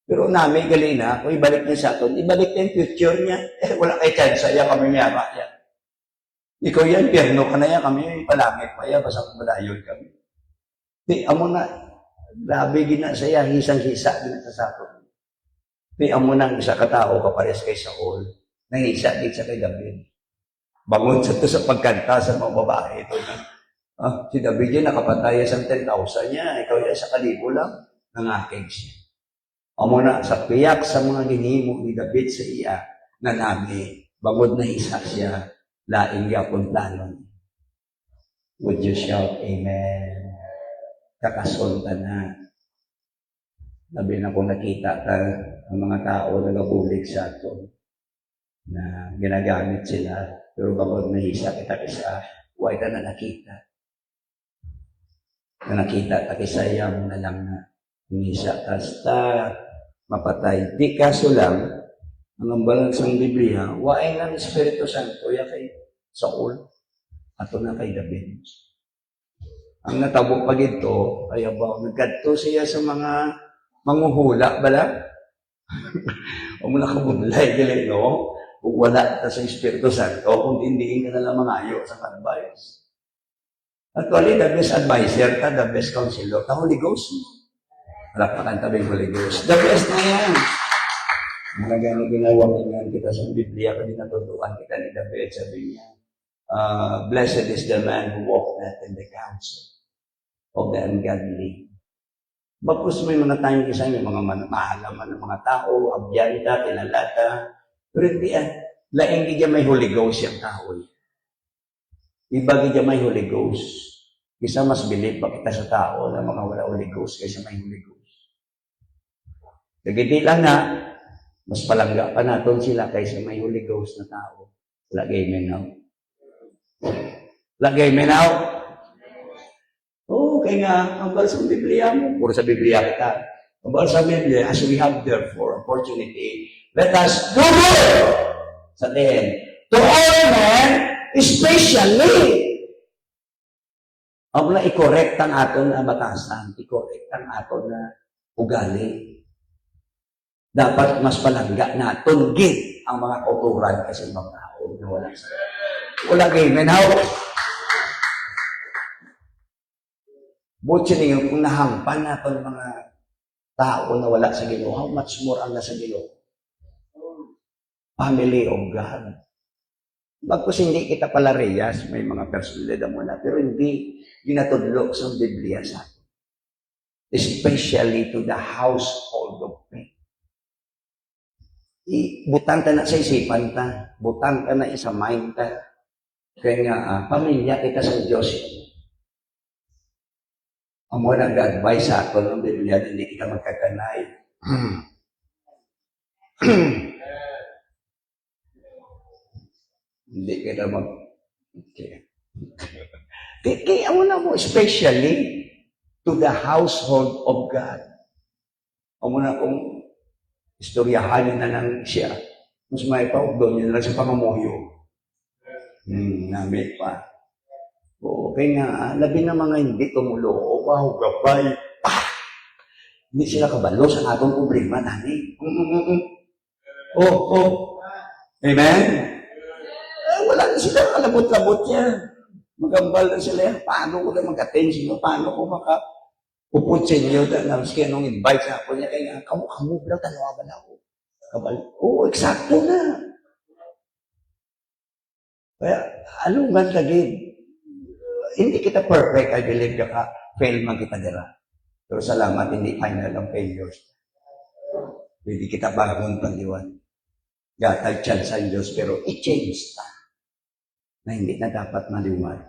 Pero namin, galina, kung ibalik niya sa aton, ibalik na yung future niya. Wala kay chance, yan kami miyara yan. Ikaw yan, pierno ka na yan, kami palangit pa yan, basta kumadayon kami. Amo na, labi gina saya, hisang-hisa gina sa aton. Amo na, isa katao ka pares kay Saul, nangisa din sa kay David. Bangon sa to sa pagkanta sa mga babae. Ito na. Si David yan, nakapataya sa 10,000 niya. Ikaw yan sa kalibo lang. Nangakig siya. Amo na, sa piyak sa mga ginimo ni David sa iya, na nami, bangod na isa siya, laing yapon tanon. Would you shout, amen? Kakasunta na. Sabi na kung nakita ka, ang mga tao nagabulig sa ato, na ginagamit sila, pero bangod na isa kita kisa, huwag na nakita. Na nakita, takisayam na lang na umisa kasta mapatay. Di kaso lang, ang ambalan sa Biblia, waay ng Espiritu Santo ya kay Saul, ato na kay David. Ang natabo pa dito, ay abaw, nagkadto siya sa mga manguhula, bala? O mo nakabulay, no? kung wala ka sa Espiritu Santo, kung dindiin ka na lang mangayo sa advice. Actually, the best advisor ka, the best counselor, the Holy Ghost. Wala pa kang tabing Holy Ghost. The best na yan. Mga ganun ginawa kita sa Biblia, kung natutuan kita ni David, sabi niya, blessed is the man who walk not in the counsel of the ungodly. Bagkus may mga time isa yung mga mahalaman ng mga tao, abyanta, tinalata, pero hindi laing di may Holy Ghost yung tao. Ibagi di may Holy Ghost. Isa mas believe pa kita sa tao na mga wala Holy Ghost kaysa may Holy Ghost. Nagiti lang na, mas palangga pa natin sila kaysa may Holy Ghost na tao. Lagay menaw. Lagay menaw. Oo, kaya nga, ang balsa ng Biblia mo, puro sa Biblia kita. Ang balsa ng Biblia, as we have therefore opportunity, let us do good sa atin. To all men, especially, ang na i-correct ang aton na batasan, i-correct ang aton na ugali. Dapat mas palangga na tunggin ang mga kauturan kasi mga tao na wala sa wala kayo, menaw. Butsin ninyo, kung nahampan na ito ng mga tao na wala sa Ginoo, how much more ang nasa Ginoo? Family of God. Bagkus hindi kita pala reyas, may mga personalidad mo na, pero hindi ginatudlo sa Biblia sa atin. Especially to the household of faith. Butang ka na sa isipan ta, butang ka na sa mind ta. Kaya nga, pamilya kita sa Diyos. Ang mo nag-advise sa ato ng Biblia, hindi kita magkakanay. Hindi kita okay. Kaya mo na mo, especially to the household of God. Ang mo na kung istoryahan na lang siya. Mas may doon yun lang sa pamamuyo. Namit pa. Oo, kaya nga, labi na mga hindi tumulo. Wow, gabay. Hindi sila kabalo sa atong problema, nani. Amen? Wala na sila, kalabot-labot yan. Magambal na sila. Paano ko na mag-attend sino? Paano ko upot sa inyo, tapos kaya nung invite sa ako niya, kaya kamu, bro, tanawa ba na ako? Kabal, eksakto na. Kaya, alungan ka din. Hindi kita perfect, I believe ka, fail man kita dira. Pero salamat, hindi final ang failures. Pwede kita bagon pandiwan. Gatag chance sa Diyos, pero i-change ta. Na hindi na dapat maliwan.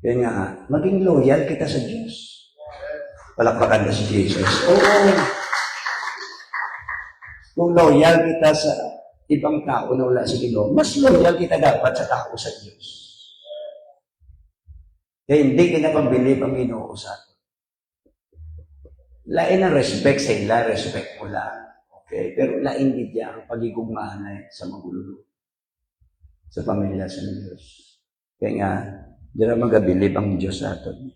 Kaya nga, maging loyal kita sa Diyos. Palakpakan na si Jesus. Oo. Kung loyal kita sa ibang tao na wala sa Ginoo, mas loyal kita dapat sa tao sa Diyos. Kaya hindi ka na pag-believe ang Ginoo sa atin. Lain ang respect sa ila, respect mo lang. Okay? Pero lain din ang pagigugmahan sa magulo sa pamilya sa Diyos. Kaya nga, di na mag-believe ang Diyos sa atin.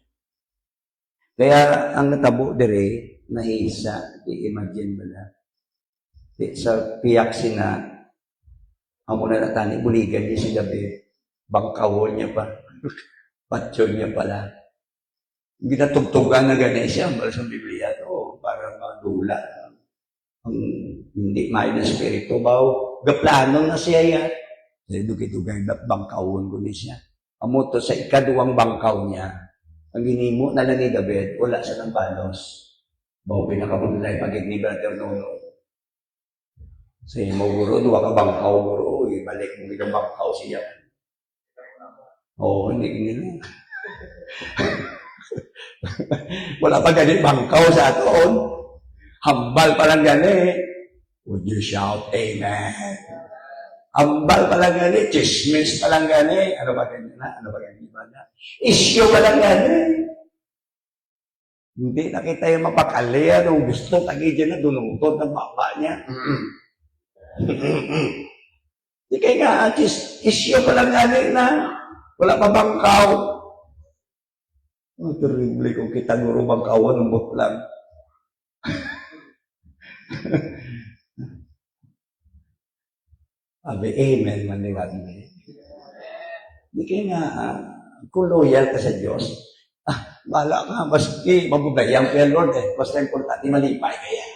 Kaya ang natabo dire, nahiisa, di-imagine mo na. Sa piyak sina, ang muna natani, buligan niya si David, bangkawol niya pa, patsyon niya pala. Ginatugtugan na ganyan siya, para sa Biblia, para madula. Ang hindi mayo na spirito, gaplano na siya yan. Dugay-dugay, bangkawon ko ni siya. Amo to sa ikaduwang bangkaw niya, ang ginimo na lang ni David, wala siya ng panos. Pinakapunlay pagig ni Brother Nono. Sa imo guro, duwa ka bangkaw guro, balik mo ka bangkaw siya. Hindi nila. Wala pa ganit bangkaw sa aton. Hambal pa lang gani. Would you shout, Amen? Hambal pa lang gani, chismis pa lang gani. Ano ba ganyan na? Ano ba ganyan ba na? Issue pa lang gani. Hindi na kita yung mapakali. Anong gusto, tagidyan na dunungtod ng baba niya. Di kaya nga, issue pa lang gani na wala pa bangkaw. Terrible kung kita guro bangkawan, umot lang. Abi, amen, maniwag mo. Hindi kayo nga, kung loyal ka sa Diyos, bahala ka, maski mabubayang kaya Lord, basta importante, malipay kaya.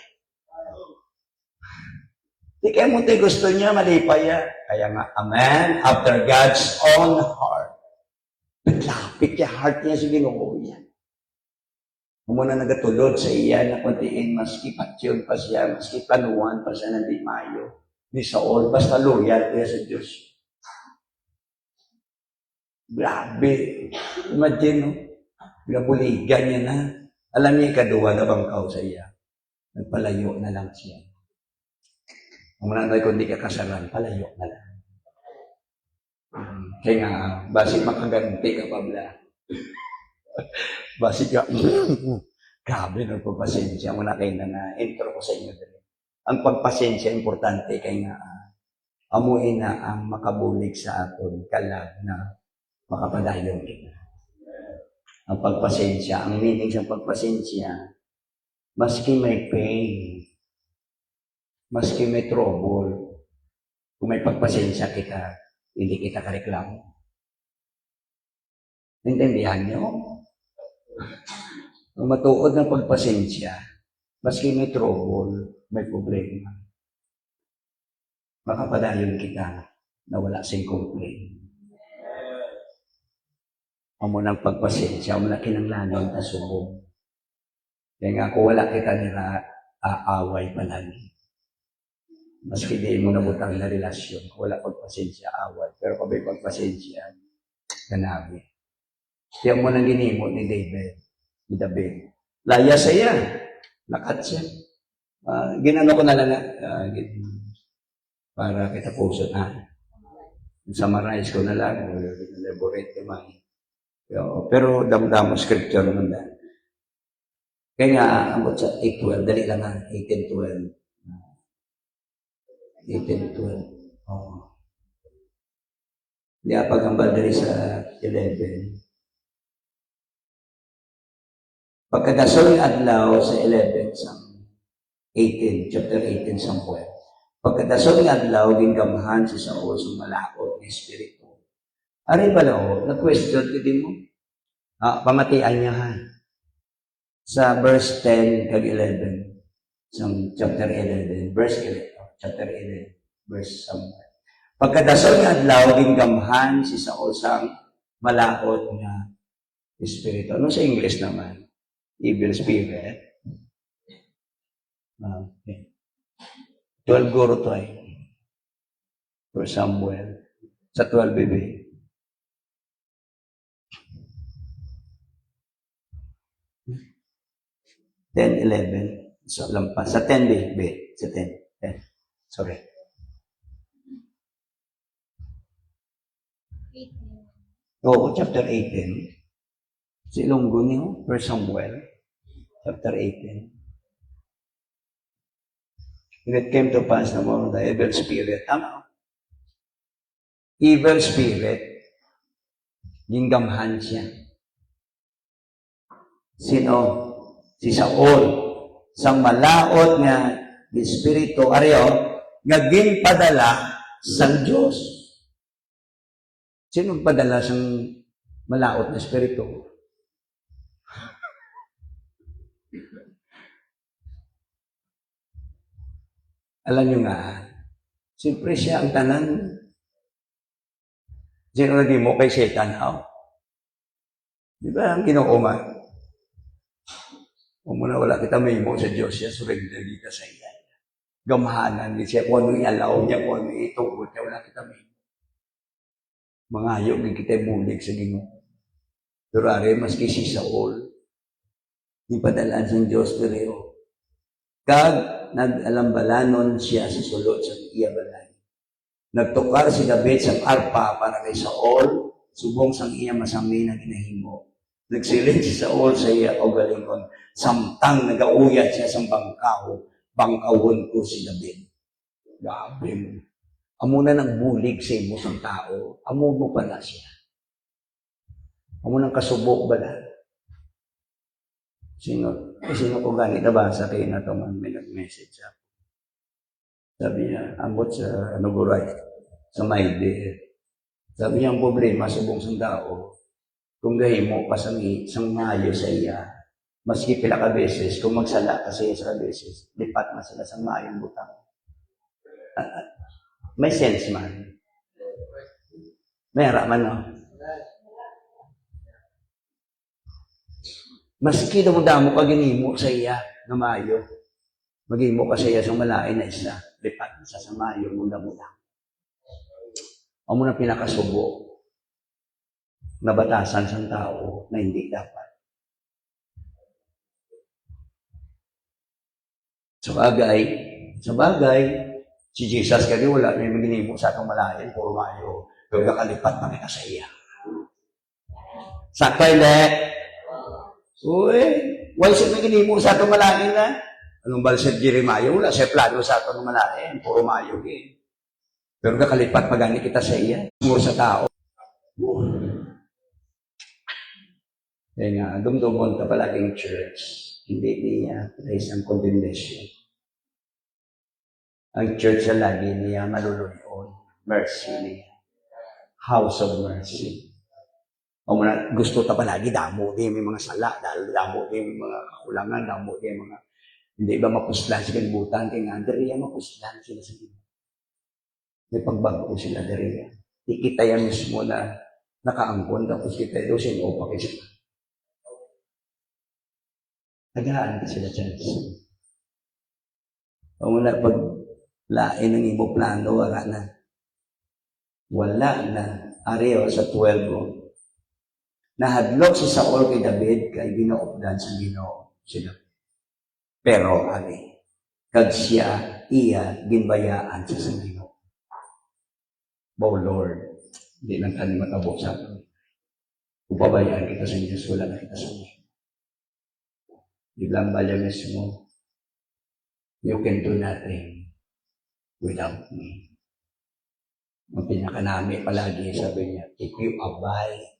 Hindi kaya mo tayo gusto niya, malipay ya. Kaya nga, amen, after God's own heart. Naglapit niya, heart niya sa Ginoo niya. Kung muna nagatulod sa iya na kuntiin, maski patsyon pa siya, maski planuhan pa siya ng di mayo, ni Saul, basta loyal kaya sa Diyos. Grabe. Imagine, no? Nabuligan niya na. Alam niya, ikaduwa na bangkaw sa iya. Nagpalayo na lang siya. Kung mananay, kung di ka kasalan, palayo na lang. Kaya nga, basig makaganti ka pa bla. Basig ka, grabe ng pagpasensya. Muna kayo na intro ko sa inyo. Ang pagpasensya, importante. Kaya nga, amuin na ang makabulig sa aton kalag na makapadayon kita. Ang pagpasensya, ang meaning sa pagpasensya, maski may pain, maski may trouble, kung may pagpasensya kita, hindi kita kareklamo. Intindihan niyo? Kung matuod ng pagpasensya, maski may trouble, may problema, makapadayon kita na wala sing complaint. Amo ng pagpasensya, amo na kinanglanon na subong. Kaya nga, kung wala kita nila, aaway palagi. Maski di mo nabutang na relasyon, kung wala pagpasensya, away. Pero kung may pagpasensya, ganabi. Kaya mo nang ginimo ni David. Laya sa iya. Lakat siya. Ginano ko na lang para kita puso na. Summarize ko na lang. Elaborate naman. Pero damdam scripture naman na. Kaya nga, abot sa 8:12, dali lang nga, 18:12. 18:12. Oo. Hindi pagambal dali sa 11. Pagkadasol ng adlaw sa 11, sa 18, chapter 18, Samuel. Pagkadasol ng adlaw, ginggamahan si Saul sa malakot ng espiritu. Ari ba na na-question ko din mo? Pamatian niya ha. Sa verse 10 kag 11. Sa chapter 11. Verse 11. Chapter 11. Verse Samuel. Pagkadasol ng adlaw, gingamhan si Saul sa malakot na espiritu. Ano sa English naman? Evil spirit. Okay. 12 guro to ay. For Samuel. Sa 12 BB. 10, 11. So, lampas. Sa 10, B. Sa 10. 10. Sorry. Oo, chapter 18. Si Ilonggo niyo, First Samuel, chapter 18. And it came to pass na mo the evil spirit. Tama. Evil spirit, ginggamhan siya. Sino? Si Saul, sang malaot nga espiritu ariyo nga ginpadala sang Dios. Sino padala sang malaot na espiritu? Alam nyo nga, siyempre siya ang tanan. Sino na di mo kay Satan, Di ba ang Ginoo man? Kung muna wala kita may mo sa Diyos, siya surrender ka sa iya. Gamahanan ni siya, kung ano i-allow niya, kung ano itugot niya, wala kita may mo. Mga ayaw, kita mulig sa Ginoo. Pero ari, maski si Saul, ipadalaan sa Diyos, pero kag nag-alambalanon siya sa sulod sa iya balay. Nagtukar si David sa arpa para kay Saul, subong sang iya masami na ginahimo. Nagsilid si Saul sa iya o galingon, samtang nagauyat siya sa bangkawon ko si David. Grabe mo. Amo na nang bulig sa imo sang tao, amo mo pala siya. Amo nang kasubok ba na? Sino ko gani nabasa kayo na ito man may nag-message ako. Sabi niya, ambot sa Nuguray. sa Maider. Sabi niya, ang problema sa buong sang tao, kung gahimo pa sang maayo sa iya, maski pila ka beses, kung magsala ka sa iya sa beses, lipat na sila sa maayong butang. May sense man. Mayara man, no? Maski damo ka ginimo sa iya na maayo, maghimo ka sa iya sa malain na isla, lipat na sa maayong muda-muda. Ang muna pinakasubo na batasan sa tao na hindi dapat. Sa bagay, si Jesus kaya wala may maginimo sa atong malayan, puro mayo, kaya kalipat na kita sa iya. Sakto hindi? Uy, why siya maginimo sa atong malayan na? Anong balsad Jeremiah? Wala siya plano sa atong malayan, puro mayo din. Pero kakalipat pagani kita sa iya, mo sa tao. Kaya nga, dumdumon ka palaging church, hindi niya place ng condemnation. Ang church na lagi niya maluluyon, mercy niya. House of mercy. O muna, gusto ta palagi, damo din may mga sala, damo din may mga kakulangan, damo din mga, hindi ba mapuslan sa kalibutan, kaya nga, dari mapuslan sila sa kalibutan. May pagbago sila dari. Ikita yan mismo na nakaangkon, tapos kita ito sinupa kayo sila. Tagaan ka sila chance. O muna, pag lain ng ibo plano, wala na. Wala na. Ariyo sa 12. Nahadlok si Saul kay David, kay ginoopdan sa Ginoo sila. Pero, kag siya, iya, ginbayaan sa Ginoo. Oh Lord, hindi lang tayo matabok sa akin. Kung pabayaan kita sa Diyos, wala na kita sa Diyos. Biglang balya mismo, you can do nothing without me. Ang pinakanami palagi, sabi niya, if you abide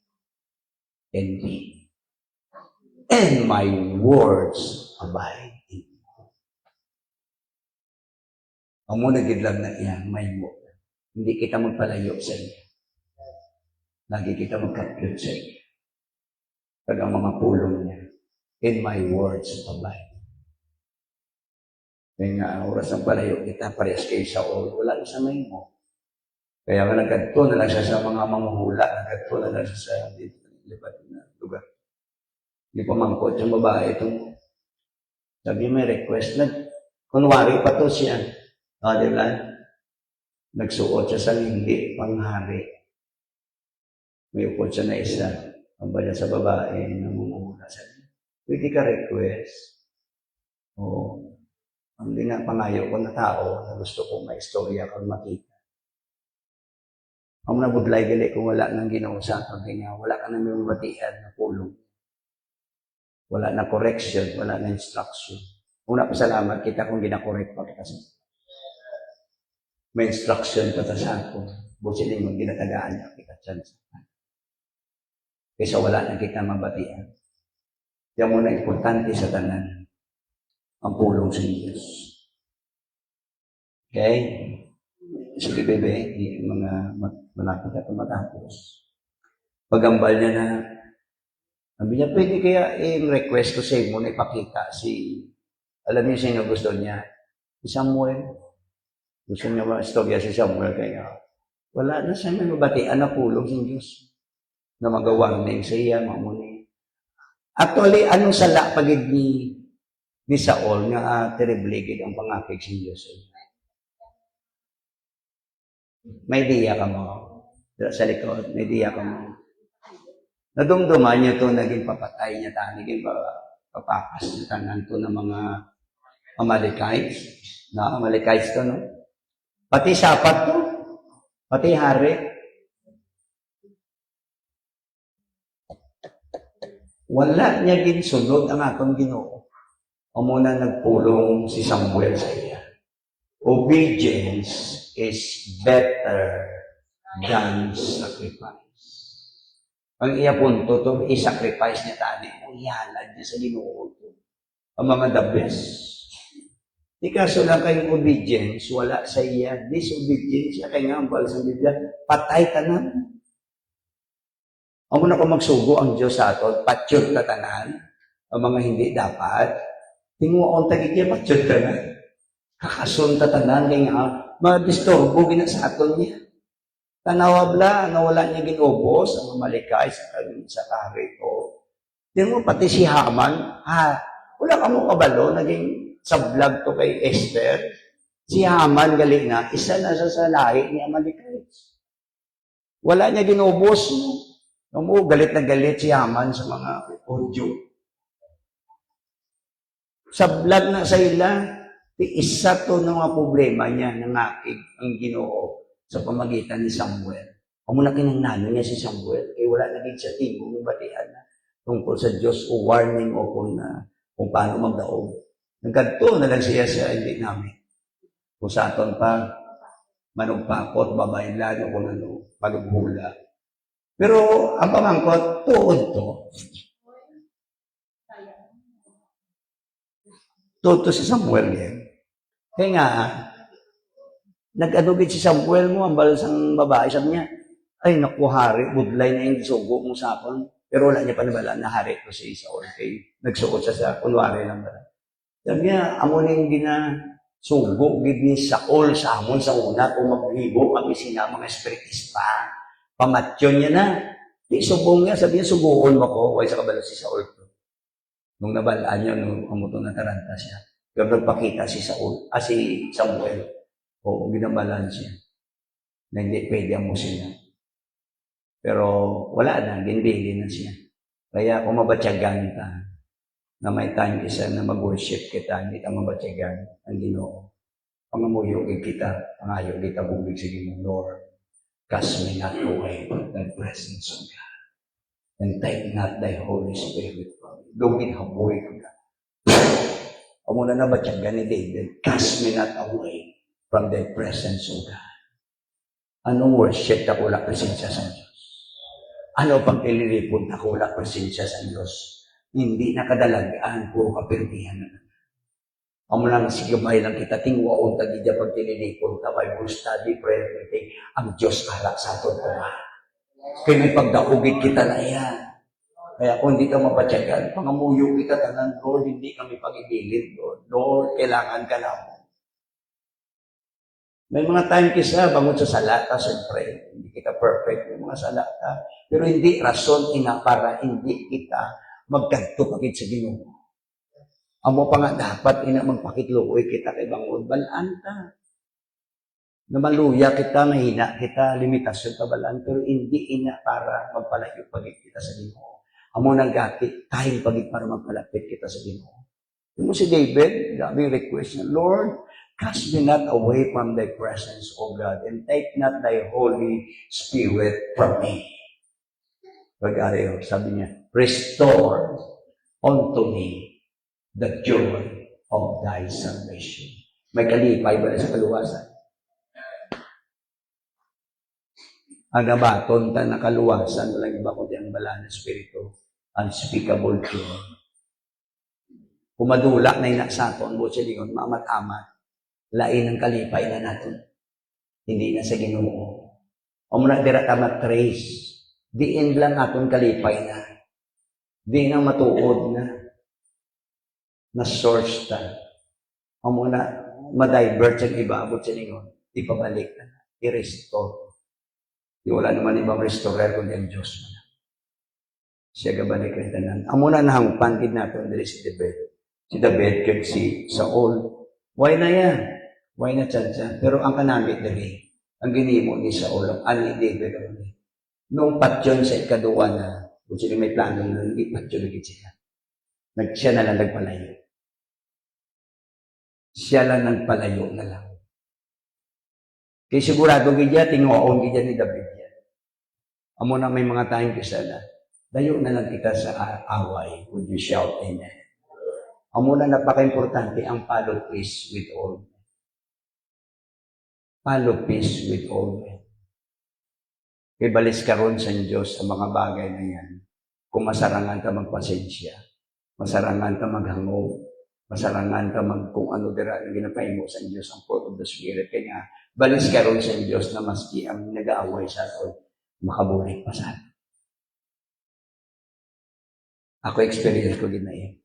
in me, and my words abide in me. Ang muna gidlang na iyan, may mo. Hindi kita magpalayo sa iyo. Lagi kita magkapyot sa iyo. Pag ang mga pulong niya, in my words abide. Kaya nga, oras ng palayo kita, parehas kayo sa all, wala isa may mo. Kaya nga nagkadto na lang siya sa mga manguhula, nagkadto na lang siya sa lipat na lugar. Hindi pa mangkot yung babae itong, sabi may request, kunwari pa to siya. Diba? Nagsuot siya sa hindi panghari. May upot siya na isa. Ang bala sa babae na mumuna sa niya. Pwede ka request. Oo. Ang di nga pangayo ko na tao na gusto kong maistorya kung makita. Ang nabudlay gali kung wala nang ginausapan kanya, wala ka nang mabatian na pulong. Wala na correction, wala na instruction. Una pa salamat kita kung ginakorek pa kita sa may instruction pa sa ako. Busi din mong ginatagaan niya kita chance. Kaysa wala na kita mabatian. Yan muna importante sa tanan. Ang pulong sa Diyos. Okay? Sige bebe, mga malapit na matapos. Pagambal niya na, sabi niya, pwede kaya request ko sa mo na ipakita si, alam niyo sino gusto niya? Si Samuel. Gusto niya ma-istorya si Samuel kaya wala na siya may mabatian na pulong sa Diyos na magawarning sa iya, mamuni. Actually, anong sala pagid ni Saul nga terribligid ang pangakig sa Diyos? May diya ka mo. Sa likod, may diya ka mo. Nadumduman niyo to, naging papatay niya ta, naging papakas niya tanan to ng mga Amalekites. Na Amalekites to, no? Pati sapat to. Pati hari. Wala niya ginsunod ang atong Ginoo. O muna nagpulong si Samuel sa iya. Obedience is better than sacrifice. Ang iya punto to, i-sacrifice niya tani. Ang ihalad niya sa Ginoo. Ang mga the best. Di kaso lang kayong obedience, wala sa iya. Disobedience, siya kaya nga ang balas ng Biblia, patay ka na. Amo na ko magsugo ang Diyos sa aton, patyod ka tanan, ang mga hindi dapat. Tinguon tagit niya, patyod ka na. Kakasun ka tanan, kaya nga, madisturbo gina sa aton niya. Tanawabla, na wala niya ginubos, ang malikay sa kahari ko. Tingnan mo, pati si Haman, wala ka mo kabalo, naging sa vlog to kay Esther. Si Haman, gali na, isa na sa lahi ni Amalekite. Wala niya ginubos. No, galit na galit si Haman sa mga audio. Sa vlog na sa ila, isa to ng mga problema niya, nangakig ang Ginoo sa pamagitan ni Samuel. Kung muna kinangnano niya si Samuel, wala na din siya tingong batian na tungkol sa Diyos o warning o kung paano magdaog. Nagkanto na lang siya sa hindi namin. Kung sa aton pa, manugpakot, babaylan o kung ano, palughula. Pero ang pamangkot, tuod to. Tuod to si Samuel yan. Kaya nga, nag-anugit si Samuel mo, ang balasang babae, sabi niya, ay naku hari, budlay na yung sugo mong sapon. Pero wala niya panibala na hari ko si Saul. Kaya nagsuot siya sa kunwari lang ba. Sabi niya, amo na yung ginasugo, gid ni Saul sa amon sa una, kung maghibo kami sina mga espiritista. Pamatyon niya na. Di subong niya, sabi niya, suguon mo ko, huwag sa kabalo si Saul. Nung nabalaan niya, nung amutong nataranta siya. Pero nagpakita si Samuel. Oo, ginabalaan siya. Na hindi pwede ang musina. Pero wala na, ginbili na siya. Kaya kung mabatyagan ka, na may time isa na mag-worship kita, hindi ka mabatyagan ang Ginoo. Pangamuyogin kita, pangayo kita bubig sa Ginoo, Lord. Cast me not away from thy presence, O God. And take not thy Holy Spirit from me. Gawin haboy ko ka. Amo na nabatyagan ni David, cast me not away from thy presence, O God. Anong worship na kulak presensya sa Diyos? Ano pang ililipon na kulak presensya sa Diyos? Hindi nakadalagaan, puro kapirmihan na. Amo lang sigabay lang kita, tingwaon tagidya pag tililipon ka, Bible study, prayer, meeting, ang Diyos kalak sa aton ko nga. Kaya may pagdaugit kita na yan. Kaya kung hindi ka mapatyagan, pangamuyo kita tanan, Lord, hindi kami pag-ibilid, Lord. Lord, kailangan ka naman. May mga time kisa, bangon sa salata, siyempre, hindi kita perfect, may mga salata. Pero hindi rason ina para hindi kita magkanto pagit sa Ginoo. Amo pa nga dapat ina magpakitluoy kita kay bangon, balaan ka. Na maluya kita, mahina kita, limitasyon ka balaan, pero hindi ina para magpalayo pagit kita sa Ginoo. Amo nang gati, tayong pagit para magpalapit kita sa Ginoo. Yung si David, daming request niya, Lord, cast me not away from thy presence, O God, and take not thy Holy Spirit from me. Pag-ariyo, sabi niya, restore unto me the joy of thy salvation. May kalipay ba sa kaluwasan? Ang nabaton ta na kaluwasan, walang iba kundi ang bala na Espiritu, unspeakable joy. Kumadula na inasaton, mo siya lingon, mamat-amat, lain ang kalipay na natin. Hindi na sa Ginoo. O muna dira ta matrace, diin lang aton kalipay na. Di na matuod na source ta. O muna, ma-divert sa iba, abot sa lingon, ipabalik na, i-restore. Di wala naman ibang restorer kundi ang Diyos mo na. Siya gabalik rin tanan. Amo na nahangpan gid natin dili si David. Si David kag si Saul. Why na yan? Why na tsa? Pero ang kanamit dili, ang ginimo ni Saul, ang ani David ang nung patyon sa ikaduwa na, kung sila may plano na hindi patyon agad siya. Siya na lang nagpalayo. Siya lang nagpalayo na lang. Kaya sigurado gidya, tingoon gidya ni David yan. Amo na may mga tayong kisa na, dayo na lang kita sa away. Would you shout amen? Amo na napaka-importante ang follow peace with all men. Follow peace with all men. Ibalis ka ron sa Diyos sa mga bagay na yan. Kung masarangan ka magpasensya, masarangan ka maghangog, masarangan ka mag kung ano dira ang ginapahimo sa Dios ang fruit of the Spirit. Kaya nga, balis karon sa Dios na maski ang nag-aaway sa aton, makabulit pa sa aton. Ako experience ko ginayon.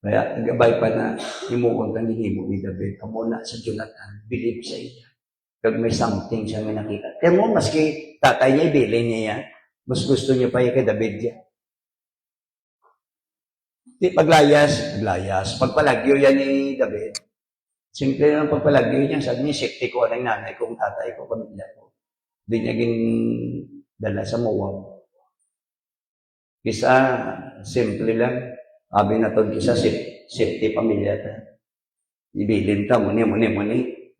Kaya nagabay pa na himuon kang hinimo ni David. Amo na sa Jonathan, believe sa iya. Kag may something siya may nakita. Kaya mo, maski tatay niya, ibilin niya yan. Mas gusto niya pa yung kay David yan. Di paglayas. Pagpalagyo yan ni David. Simple lang pagpalagyo niya. Sabi niya, safety ko ng nanay kong tatay ko, pamilya ko. Di niya dala sa Moab. Kisa, simple lang. Sabi na to, kisa safety pamilya ta. Ibilin ta, muni.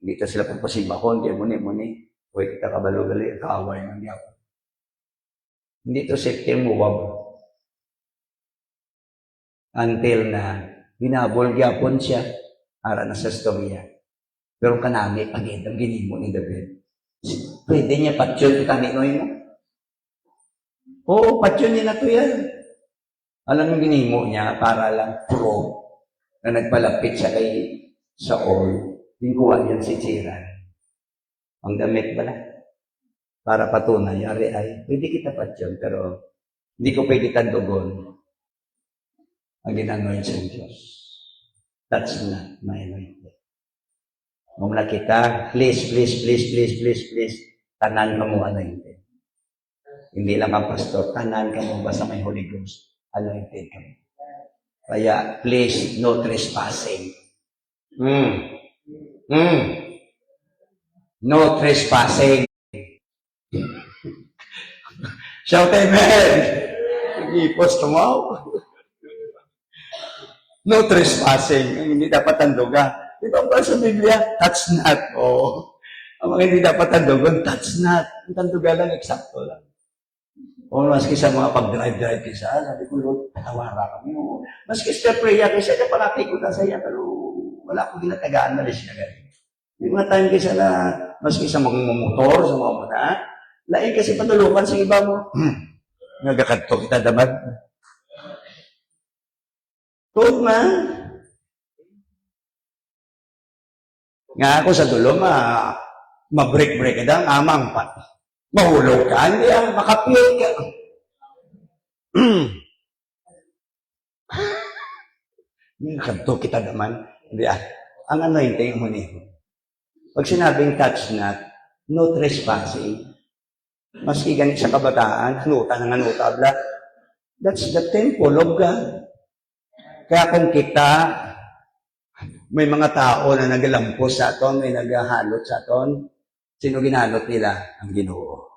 Hindi ta sila pagpasibakon, kaya muni. Huwag kita kabalo-gali, kaaway ng yawa. Hindi to safety ang Moab. Until na, hinabol gyapon siya, para na sa storya. Pero kanami, pagit ang ginimo ni David. Pwede niya patsyon kita ni Noy mo? Oo, patsyon niya na to yan. Alam yung ginimo niya, para lang pro, na nagpalapit siya kay Saul, hingkuhan niya si Chiran. Ang damit pala. Para patunay, ay, pwede kita patsyon, pero hindi ko pwede tandugon ang ginanoy sa Diyos. That's not my anointing. Kung nakita, please, tanan ka mo anointed. Hindi lang ang pastor, tanan ka mo basta may Holy Ghost, anointed ka mo. Kaya, please, no trespassing. No trespassing. Shout amen! Nag-ipos tumaw. No trespassing. Ang hindi dapat tanduga. Di ba ba sa Biblia? Touch not. Oo. Ang mga hindi dapat tandugan, touch not. Ang tanduga lang, eksakto lang. O maski sa mga pag-drive kisa, sabi ko, Lord, patawara kami. O, maski sa prayer kisa, na palapay ko na sa iya, pero wala akong ginatagaan na rin siya ganun. Yung mga time kisa na, maski sa mga motor, sa mga muna, lain kasi patulungan sa iba mo. Nagakadto kita damag. Tuod man. Nga ako sa dulo, ma-break-break ka daw, amang pa. Mahulog ka, hindi makapiyot ka. Nagakadto kita naman. Hindi ang anointing mo niyo. Pag sinabing touch not, no trespassing. Maski ganit sa kabataan, hanuta ng hanuta, that's the temple of God. Kaya kung kita, may mga tao na naglampos sa aton, may naghahalot sa aton, sino ginhalot nila? Ang Ginoo.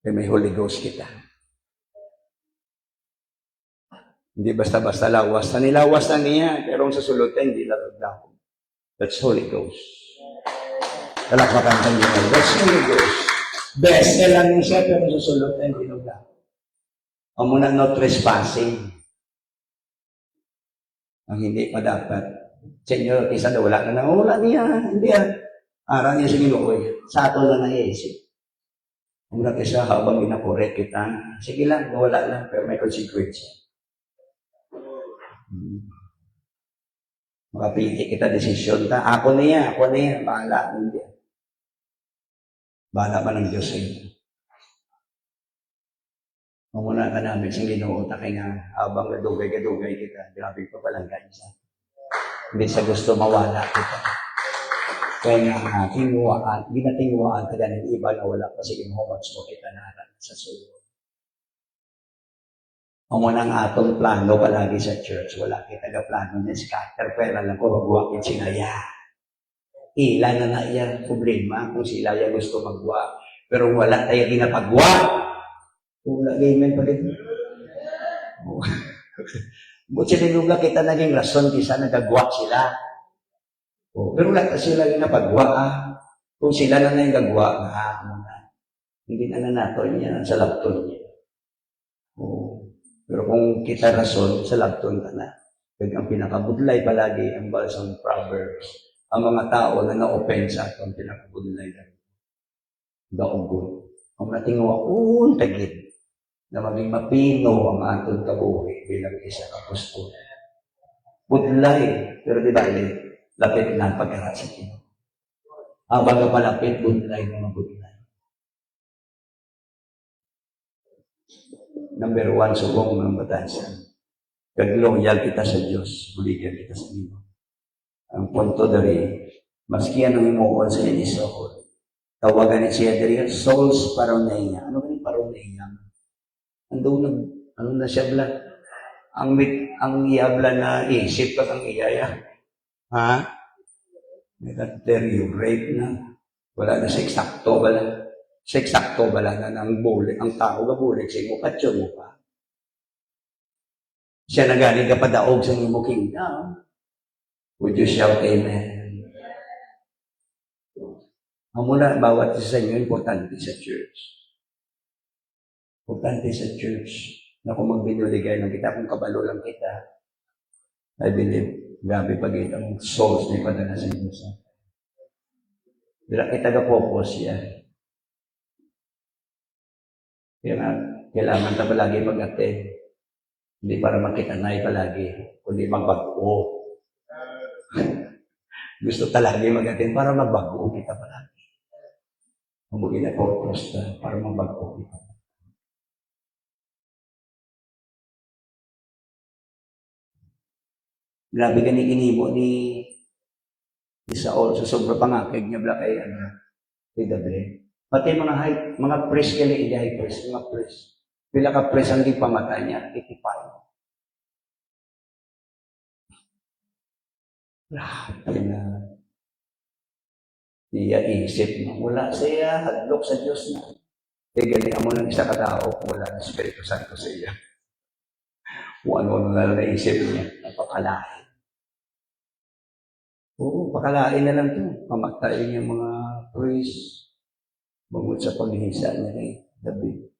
Kaya may Holy Ghost kita. Hindi basta-basta lawas. Nilawas na niya, pero sa sulod hindi lalagdaw. That's Holy Ghost. Talakpakan ng Ginoo. That's Holy Ghost. Best lang niya siya, pero sa sulod hindi lalagdaw. Ang muna no trespassing. Ang hindi pa dapat. Senyor, isa na wala na wala niya. Hindi Aral niya sa Ginoo. Sa ato na naiisip. Kung siya habang ginakorek kita, sige lang, wala lang, pero may consequence. Makapili kita desisyon ta. Ako niya, bahala. Hindi. Bahala pa ng Diyos sa inyo. Mamuna ka namin sa Ginoo, kaya nga habang gadugay kita, grabe pa palang kaisa. Hindi sa gusto mawala kita. Kaya nga, ginatingwaan ka ng iba na wala pa sa Ginoo, mas mo kita naran sa sulod. Mamuna ang atong plano palagi sa church, wala kita na plano niya scatter, pero lang ko, magwakin sinaya. Ilan na iya problema kung sila ya gusto magwa, pero wala tayo ginapagwa. Wala gaymen pa rin. Buti sinuga kita naging rason kisa nagagwa sila. Pero wala sila ginapagwa. Kung sila na nagagwa, hindi na nato niya sa lapton niya. Pero kung kita rason, sa lapton ka na. Kaya ang pinakabudlay palagi ang balsang Proverbs. Ang mga tao na na-offense at ang pinakabudlay lang. Daogon. Ang natingwa, tagid. Na maging mapino ang atong kabuhi bilang isa apostol. Budlay. Pero di ba, lapit na ang pagkarat sa Ginoo. Habang ka palapit, budlay na mabudlay. Number 1, subong ng batasan. Kagloyal kita sa Diyos, buligyan kita sa Ginoo. Ang punto dari, maski anong imuon sa ni Saul, tawagan ni siya dari, souls parouneia. Ano ba yung parouneia? Ano na siya bla? Ang iyabla na isip ka kang iyaya. Ha? May you rape na. Wala na sa eksakto bala. Sa eksakto bala na ng bulik. Ang tao ka bulik sa imo, katyo mo pa. Siya na galing ka padaog sa imo kingdom. Would you shout amen? Muna, bawat isa sa inyo, importante sa church. Importante sa church. Na kung magbinuligay lang kita, kung kabalo lang kita, I believe, grabe pag ang souls na ipadala sa Diyos. Dila kita ka-focus yan. Kaya nga, kailangan ka palagi mag-attend. Hindi para makita na palagi, kundi magbago. Gusto talaga mag-attend para magbago kita palagi. Mabuti na focus para magbago kita. Grabe gani kinimo ni Saul sa sobra pangakig niya bla kay David. Pati mga priest kali high priest, mga priest. Pila ka priest ang gipamatay niya, 85. Grabe na. Iya isip na wala siya, hadlok sa Diyos na. Gali mo ng isa katao, wala na Espiritu Santo sa iya. Kung ano na naisip niya, napakalain. Oo, pakalain na lang ito. Pamatayin yung mga priest. Bangod sa paghihisa niya kay David.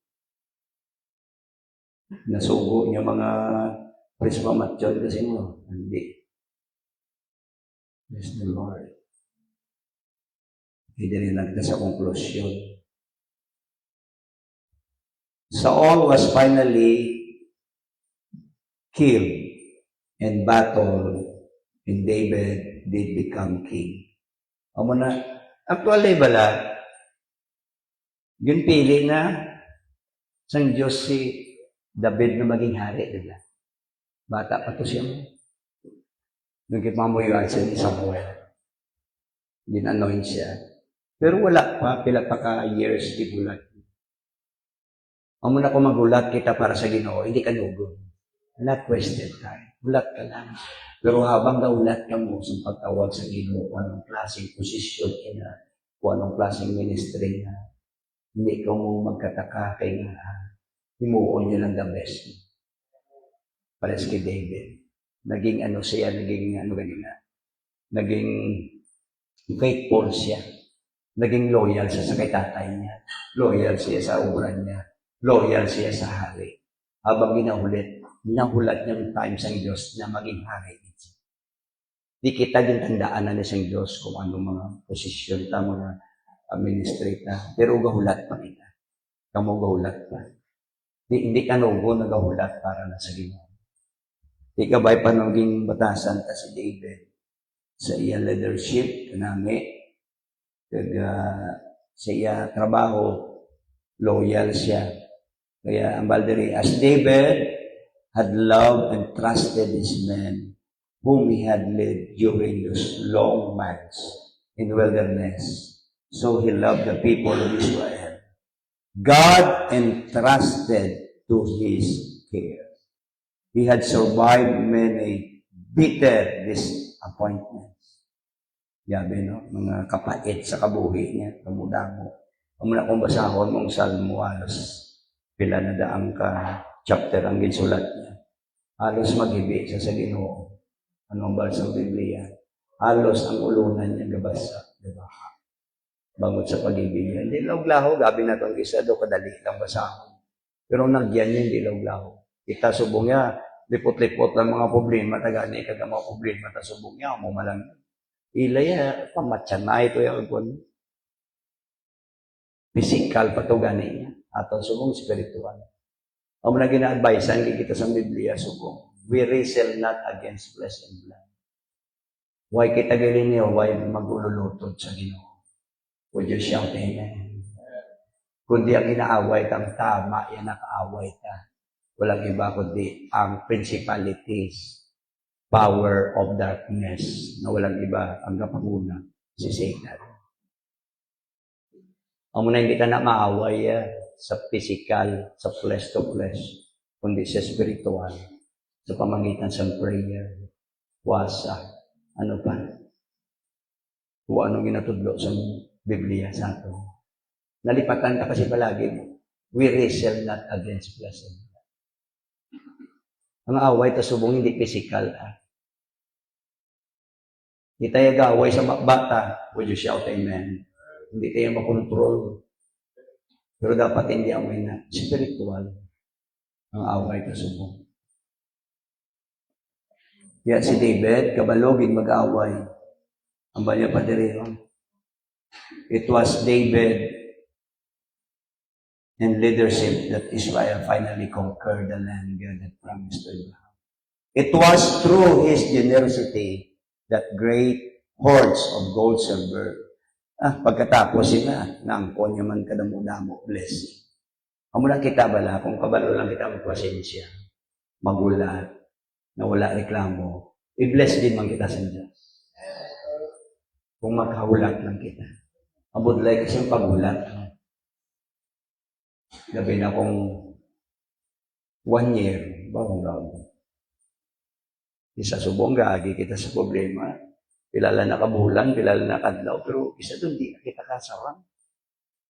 Nasugo niya mga priest pamatyon kasi mo. Hindi. Bless the Lord. Hindi rin lang sa konklusyon. Saul was finally killed in battle and David did become king. Amo na, actually bala, yun pili na sang Diyos si David na maging hari, diba? Bata pa to siya mo. Nagkipamuyuan siya ni Samuel. Din-anoint siya. Pero wala pa, pila pa ka years di gulat. Amo na kung magulat kita para sa Ginoo, hindi ka nugon. Not wasted time. Ulat ka lang. Pero habang naulat ka mo sa pagtawag sa Ginoo, kung anong klaseng posisyon ina, kung anong klaseng ministry na, hindi ka mo magkataka kay nga, himuon niyo lang the best. Pares kay David. Naging ano siya, naging faithful siya. Naging loyal siya sa kay tatay niya. Loyal siya sa uran niya. Loyal siya sa hari. Habang ginahulat niyang time sa Diyos na maging hari. Di kita din tandaan na sa Diyos kung ano mga posisyon ta, mga ministry ta. Pero gahulat pa kita. Kamu gahulat pa. Hindi ka nugo na gahulat para na sa Ginoo. Di ka ba'y panaging batasan ta si David sa iya leadership, kanami, sa iya trabaho, loyal siya. Kaya ang baldiri, as David had loved and trusted his men whom he had led during those long months in wilderness, so he loved the people of Israel. God entrusted to his care. He had survived many bitter disappointments. Yabi, no? Mga kapait sa kabuhi niya, kamudamo. Kung muna kung basahon mong salmo, halos pila na daang ka chapter ang ginsulat niya. Halos maghibi siya sa Ginoo. Anong balsa ng Biblia? Halos ang ulunan niya gabasa. Diba? Bangot sa pag-ibig niya. Hindi law-laho, gabi na itong isa do, kadali lang basahon. Pero nagyan niya, hindi law-laho. Kita subong niya, lipot-lipot lang mga problema, tagani ka mga problema, ta subong niya, malang ilaya, pamatyan na ito yung physical pa ito gani niya. Ato subong spiritual. Ang na gina-advisean kita sa Biblia, subong. We wrestle not against flesh and blood. Why kita gilin niyo, why magululutod sa Ginoo? Would you shout amen? Kundi ang inaaway kang tama, yan nakaaway ka. Walang iba kundi ang principalities, power of darkness, na walang iba ang kapanguna, si Satan. Ang muna hindi ka na maaway sa physical, sa flesh to flesh, kundi sa spiritual, sa pamagitan sa prayer, wasa, ano pa? Kung anong ginatudlo sa Biblia sa ato. Nalipatan ka kasi palagi, we wrestle not against flesh and blood. Ang away ta subong hindi physical. Hindi tayo gaway sa bata. Would you shout amen? Hindi tayo makontrol. Pero dapat hindi away na spiritual ang away ta subong. Kaya si David, kabalogin mag-away. Ang banya pa diriyon. It was David and leadership that Israel finally conquered the land God had promised to Abraham. It was through his generosity that great hordes of gold, silver, pagkatapos sila, naangkon niya man kadamo-damo, blessing. Amo lang kita bala, kung kabalo lang kita magpasensya, magulat, na wala reklamo, i-bless din man kita sa Diyos. Kung magkahulat lang kita. Abudlay kasi yung paghulat. Gabi na kung 1 year, bagong gawin. Isa subong gagi kita sa problema. Pilala na kabulan, pilala na kadlaw, pero isa doon di kita kasawang.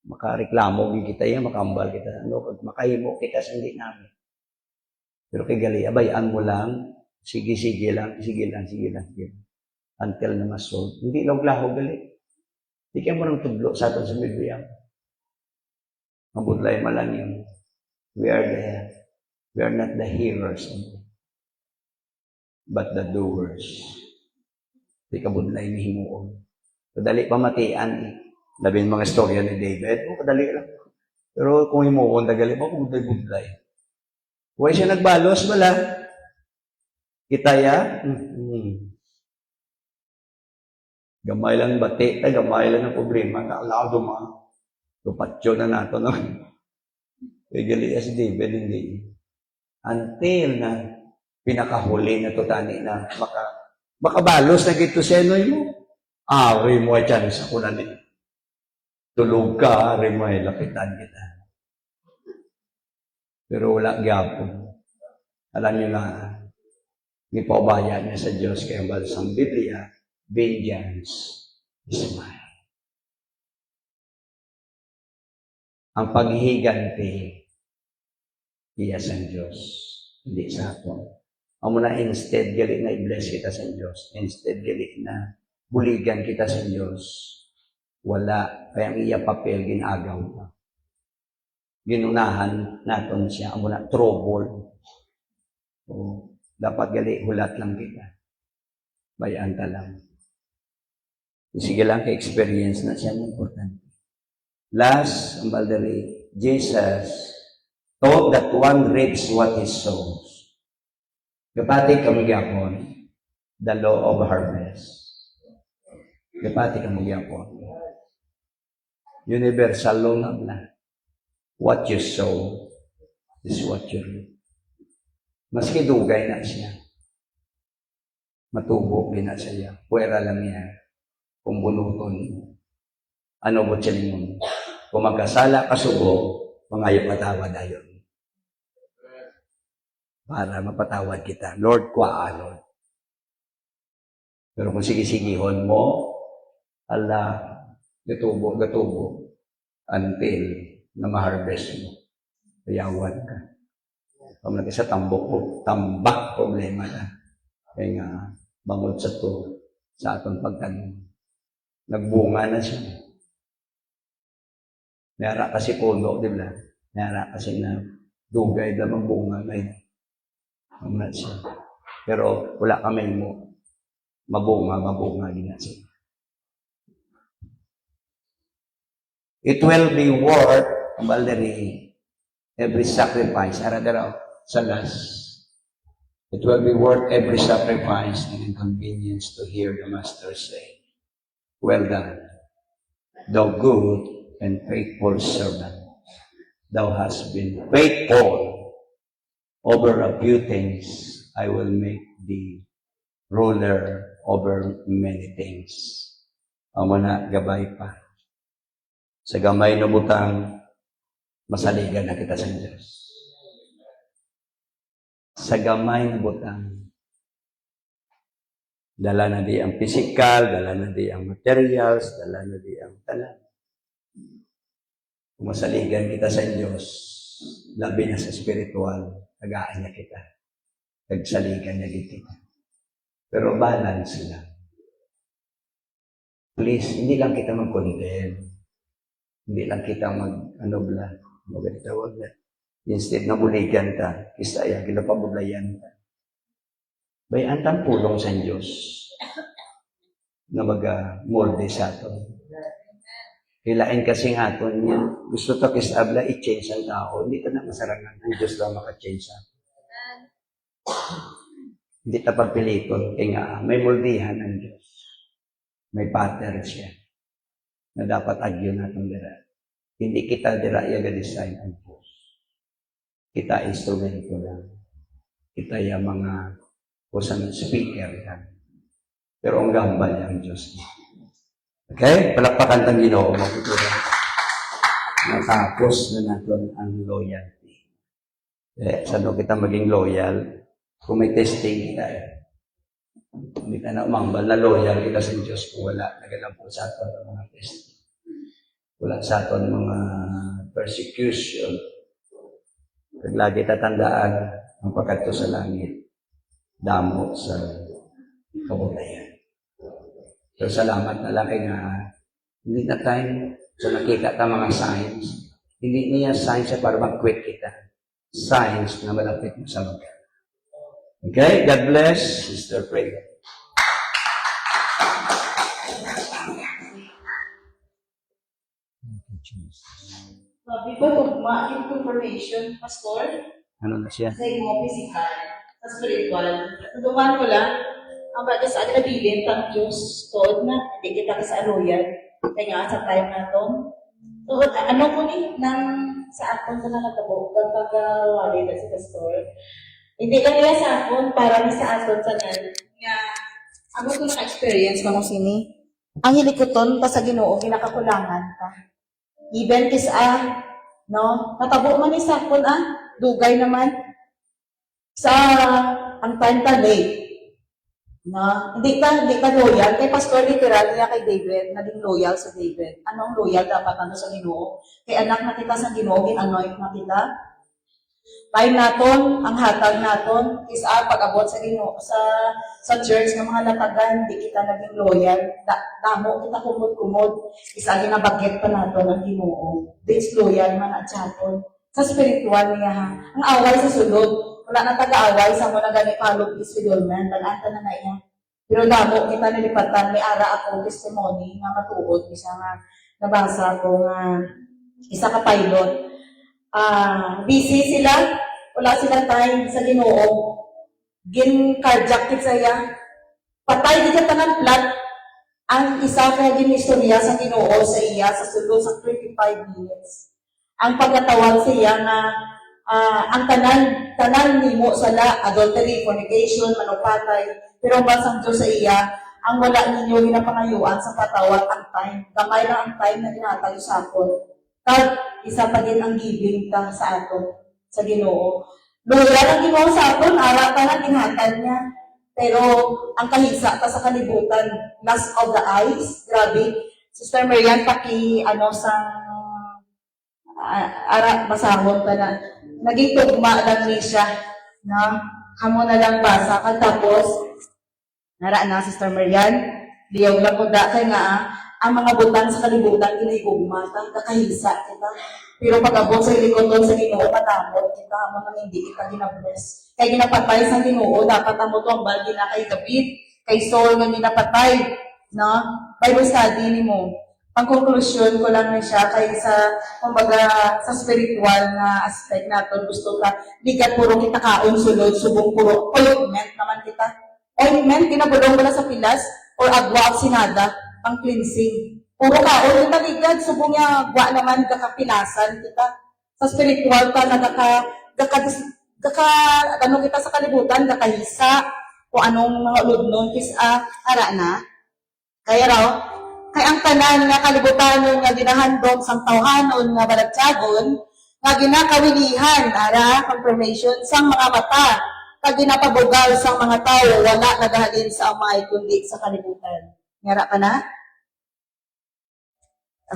Makareklamo kita yan, makambal kita. Ano, makahimo kita sa hindi namin. Pero kay gali, abayaan mo lang, sige lang. Until na masolve. Hindi laog-lahog gali. Hindi kayo mo nang tudlo sa atin sa Biblia. Mabudlay man lang yun. We are not the hearers, but the doers. Hindi ka budlay ni himuon. Kadali pamatian. Labi mga storya ni David. Kadali lang. Pero kung himuon, dagali mo, budlay. Huwag siya nagbalos, bala. Kitaya? Gamay lang bati, gamay lang ang problema. Nakalado mo. Lupatyo na nato, no? Regali as David, hindi. Until na pinakahuli na tutani na makabalos na gito senoy mo. Rin mo ay chance ako na din. Tulog ka, rin mo ay lapitan kita. Pero wala gyapon. Alam niyo na, ipabaya niya sa Diyos kaya balasang Biblia, vengeance is mine. Ang paghihiganti, iya sa Diyos, hindi sa ato. Ang muna instead, gali na i-bless kita sa Diyos. Instead, gali na buligan kita sa Diyos. Wala, kaya ang iya papel, ginagaw na. Ginunahan natin siya, ang muna trouble. O, dapat gali, hulat lang kita. Bayaan ka lang. Sige lang, ka-experience na siya, important. Last, ang baldari, Jesus taught that one reaps what he sows. Kapati kami gyapon, the law of harvest. Kapati kami gyapon. Universal law na. What you sow is what you reap. Maski dugay na siya. Matubo din na siya. Puwera lang niya. Kung bunuton. Ano mo siya mo? Kung magkasala ka subo, mangayo patawad ayon. Para mapatawad kita. Lord, kwa Lord. Pero kung sige-sigihon mo, ala, gatubo, until na ma-harvest mo. Ayawan ka. Kung nag sa tambak problema na. Kaya nga, bangod sa to, sa atong pagtanong. Nagbunga na siya. Mayara kasi puno, di ba? Mayara kasi na dugay na magbunga na yun. Siya. Pero wala kami mo. Mabunga din na siya. It will be worth, baldari, every sacrifice. Aradaraw, sa last. It will be worth every sacrifice and inconvenience to hear the Master say, "Well done, thou good and faithful servant. Thou hast been faithful over a few things. I will make thee ruler over many things." Amo na, gabay pa. Sa gamay na butang, masaligan na kita sa Diyos. Sa gamay na butang, dala na di ang physical, dala na di ang materials, dala na di ang tanan. Kung masaligan kita sa Diyos, labi na sa spiritual, tagaan niya kita. Nagsaligan niya kita. Pero balance lang. Please, hindi lang kita mag-condemn. Hindi lang kita mag-tawag na. Instead na buligan ta, kisaya, ginapabulayan ta. Bayan tang pulong sa Diyos na mag-molde sa aton. Hilain kasi nga aton yan. Gusto to kisabla, i-change ang tao. Hindi ka na masarangan. Ang Diyos lang maka-change sa aton. Hindi ta pagpiliton. Kaya nga, may moldihan ang Diyos. May pattern siya na dapat agyo natin dira. Hindi kita dira i-design ang Diyos. Kita instrumento lang. Kita yung mga kusang speaker lang. Pero ang gambal niya ang Diyos niya. Okay? Palakpakan tang Ginoo mo kultura. Natapos na natin ang loyalty. Saan kita maging loyal? Kung may testing kita hindi ka na umambal na loyal kita sa Diyos kung wala nagalang po sa aton ang mga testing. Wala sa aton mga persecution. Pag lagi tatandaan ang pagkadto sa langit, damo sa kabutayan. So, salamat na laki nga hindi na tayo so nakita ta mga signs. Hindi niya signs para mag-quit kita. Signs na malapit mo sa lugar. Okay? God bless. Sister Pray. Sabi ko, tugma, yung confirmation, Pastor, Ano na siya? sa imo physical, sa spiritual. Tuduman ko lang, ang baga sa atin nabilin, tang Diyos, tod na, hindi kita ka sa royal, kaya nga sa time na to. So, ano ko ni, nang sa aton sa nakatabo, kapag wali na si Pastor, hindi lang nila sa aton, para ni sa aton sa nan, nga, ako ko naka-experience, mga sini, ang hilikoton pa sa Ginoo, ginakakulangan ka. Even is no? Natabo man ni sakon dugay naman sa ang time ta late. No? Hindi ka loyal kay Pastor literal niya kay David, naging loyal sa David. Anong loyal dapat ano sa Ginoo? Kay anak na kita sa Ginoo, gin-anoint na kita. Time naton, ang hatag naton is pag-abot sa Ginoo sa church ng mga latagan, di kita naging loyal. Damo kita kumod-kumod. Isa ginabagget pa naton ang Ginoo. Disloyal man at chapon. Sa spiritual niya ha. Ang away sa sulod. Wala na taga-away sa mo na gani palog isfidolman. Nag-anta na iya. Pero damo kita nilipatan. May ara ako testimony nga matuod. Isa nga nabasa ko nga isa ka pilot. Busy sila, wala silang time sa Ginoo. Gin-carjack saya. Patay di ka tanang plot. Ang isa kaya ginistorya sa Ginoo sa iya sa sulod sa 25 minutes. Ang pagkatawag siya na ang tanan nimo sala, adultery, fornication, manupatay. Pero ang basang Diyos sa iya, ang wala ninyo ginapangayuan sa patawat ang time. Kamay lang ang time na tinatayo sa aton. Kag isa pa din ang giving ta sa ato sa Ginoo. Loyal ang Ginoo sa aton, ara ta na tinghatan niya. Pero ang kahisa ta sa kalibutan, lust of the eyes, grabe. Sister Marian sa ara basahon ta na. Naging tugma lang ni siya, na kamo na lang basa kag tapos nara na Sister Marian, liyaw lang ko da kay nga ang mga butang sa kalibutan, kinahigugma, kakahisa kita. Pero pag-abot sa likoton sa Ginoo, matamot kita, mga hindi kita ginabless. Kaya ginapatay sa Ginoo, dapat amo to ang bagi na kay David, kay Saul nga ginapatay, no? Bible study ni mo. Ang conclusion ko lang na siya kay sa kumbaga sa spiritual na aspect naton gusto ka di ka puro kita kaon sulod subong puro ointment naman kita. Ointment ginabulong wala sa pilas or agwa ang sinada pang cleansing. Puro kaon kita ligad subong nga agwa naman kakapilasan kita. Sa spiritual ka ano kita sa kalibutan kakahisa o anong mga ulod kis ara na. Kaya raw kay ang tanan nga kalibutan nga ginahandom sang tawhanon nga balatyagon nga ginakawilihan ara confirmation sang mga mata kag ginapabugal sang mga tawo wala nagahalin sa amay kundi sa kalibutan. Ngara ka na?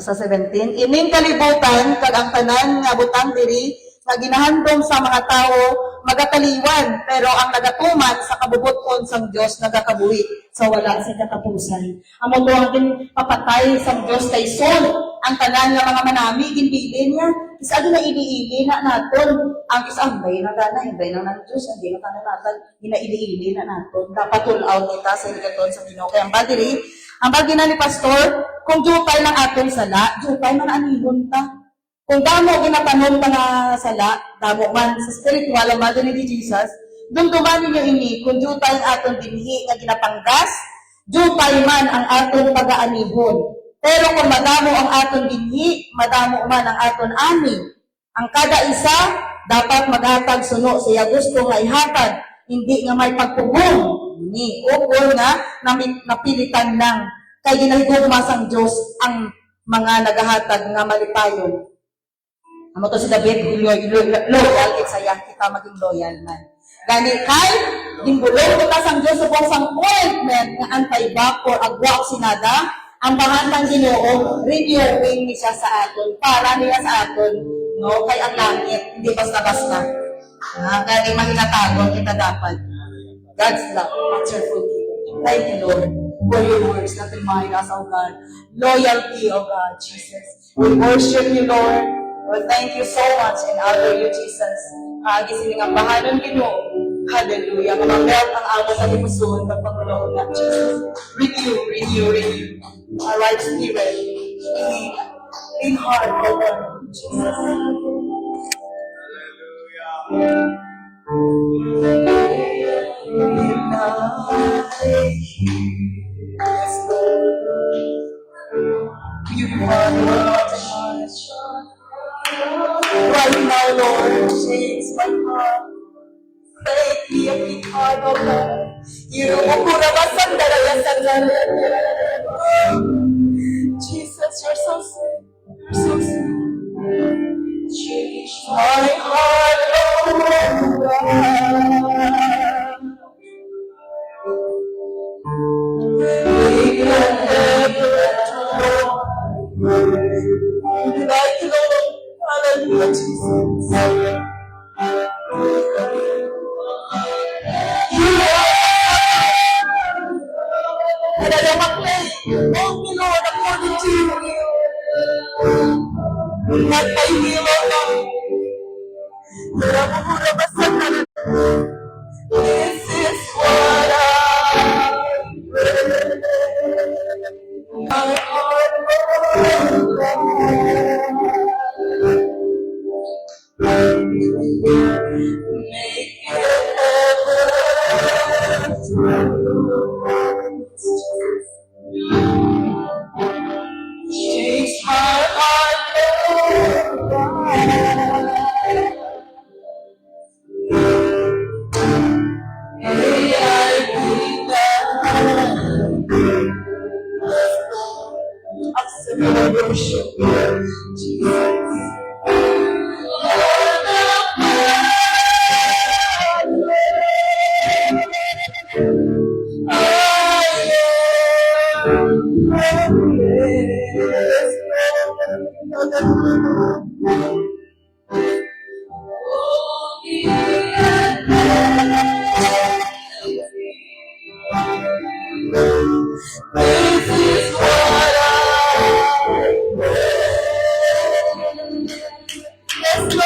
Sa 17, ining kalibutan kag ang tanan nga butang diri nga ginahandom sa mga tawo magataliwan pero ang nagatuman sa kabubuton sang Dios nagakabuhi sa wala sa katapusan. Amo to ang papatay sang Dios kay Sol ang tanan nga mga manami ginpili niya isa na iniili na naton ang isang bay na dana bay na ng Dios ang gina tanan natin ginaili na naton dapat tulaw kita sa ligaton sa Ginoo kay ang badiri ang bagi na ni pastor kung jutay lang aton sala jutay man anihon ta. Kung damo ginapanon ka na sala, damo man sa spiritual ang mother ni Jesus, dumduman ninyo ini, kung jutay ang aton binhi nga ginapanggas, jutay man ang aton pag-aanihon. Pero kung madamo ang aton binhi, madamo man ang aton ani. Ang kada isa, dapat maghatag suno siya gusto nga ihatag, hindi nga may pagpugong. Ni, ukol nga, napilitan lang. Kay ginahigugma sang Diyos ang mga nagahatag nga malipayon. Amo to si David, loyal sa yang kita maging loyal man. Gani kay gimbulong kita sang Dios subong sang appointment nga antay-back or agwa sinada, ang bahatang Ginoo renewing ni siya sa aton para niya sa aton, no? Kay ang langit hindi basta-basta. Gani mahinatagon kita dapat. God's love, that's your forgiveness. Thank you, Lord, for your words that remind us, oh God, loyalty, oh God, Jesus. We worship you, Lord. Well, thank you so much and honor you, Jesus. Gisiling ang bahanon Ginoo. Hallelujah. Mamamelt ang amo sa limusun ng Panginoon na Jesus. Renew. Our right spirit. In heart, oh God, Jesus. Yes, Lord. You are the Lord. Right now, Lord, change my heart. Make me a big heart, oh God. Jesus, you're so sweet. You're so sweet. Change my heart, oh God. Make me like you, Lord. Hallelujah, Jesus. And I don't play. Oh, me, Lord, according to you. Not by will, oh Lord. This is what I pray. My heart, oh God. Make it ever change my heart, oh God. May I be down. Accept my worship, Jesus. This is what I pray. Yes, Lord.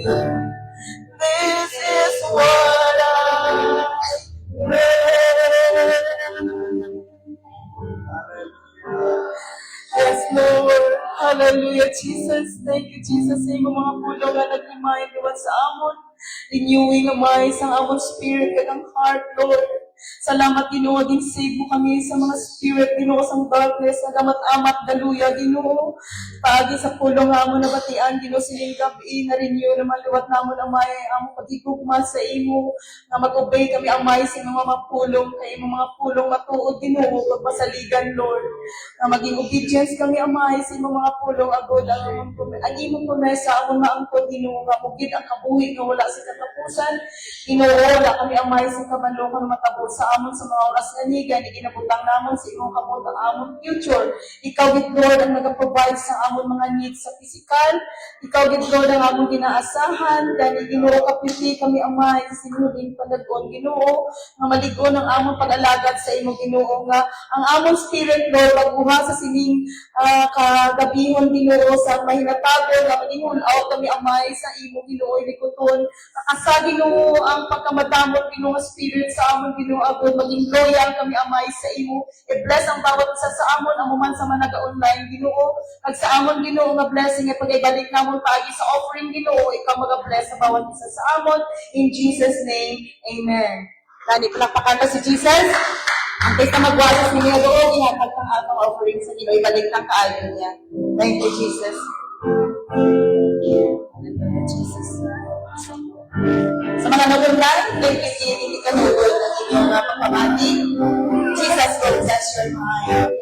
This is what I pray. Yes, Lord. Hallelujah, Jesus. Thank you, Jesus. Sa imong mga pulong nga nag-remind Lord sa amon. Renewing ang mga isang amon spirit kag ang heart, Lord. Salamat, Ginoo, din save mo kami sa mga spirit, Ginoo, sa darkness, nagamat-amat, daluya, Ginoo. Paagi sa pulong nga mo nabatian, Ginoo, siling gabi, na-renew na maluwat namon ang may ang pagkikugma sa imo, na mag-obey kami ang may sa mga mapulong, kay mga pulong matuod, Ginoo, pagpasaligan, Lord. Na maging obedience kami ang may sa mga pulong, agod, ang imong promesa, ang mga angkod, Ginoo, nga mugid ang kabuhi nga wala sa katapusan, Ginoo, wala kami ang may sa kamanlokan matabo sa amon sa mga oras nga nigan, iginabutang namon sa imong kamot ang amon future. Ikaw, gid Lord, ang nag-provide sa amon mga needs sa physical. Ikaw, gid Lord, ang amon ginaasahan. Dahil Ginoo, kapiti kami ang may sa sinuling panagon, Ginoo, nga maligon ang amon pag-alagad sa imong Ginoo, nga ang amon spirit, Lord, pagbuha sa sining kagabihon, Ginoo, sa mahinatago, nga maningunaw kami ang may sa imong Ginoo, ilikuton. Asa, Ginoo, ang pagkamadamot, Ginoo, spirit sa amon, Ginoo, agad maging loyal kami amay sa imo. I-bless ang bawat isa sa amon, ang muman sa managa-online, Ginoo. At sa amon, Ginoo, nga blessing at pag-ibalik namon paagi sa offering, Ginoo. Ikaw mag-bless sa bawat isa sa amon. In Jesus' name, Amen. Dani, palakpakan pa si Jesus. Ang kaysa magwasas niya doon, ihatag ng atong offering sa Ginoo. Ibalik ng kaayon niya. Thank you, Jesus. Hallelujah, Jesus. Sa mga nag-online, thank you, hindi ka nagod ng inyong pagpapati. Jesus will bless your mind.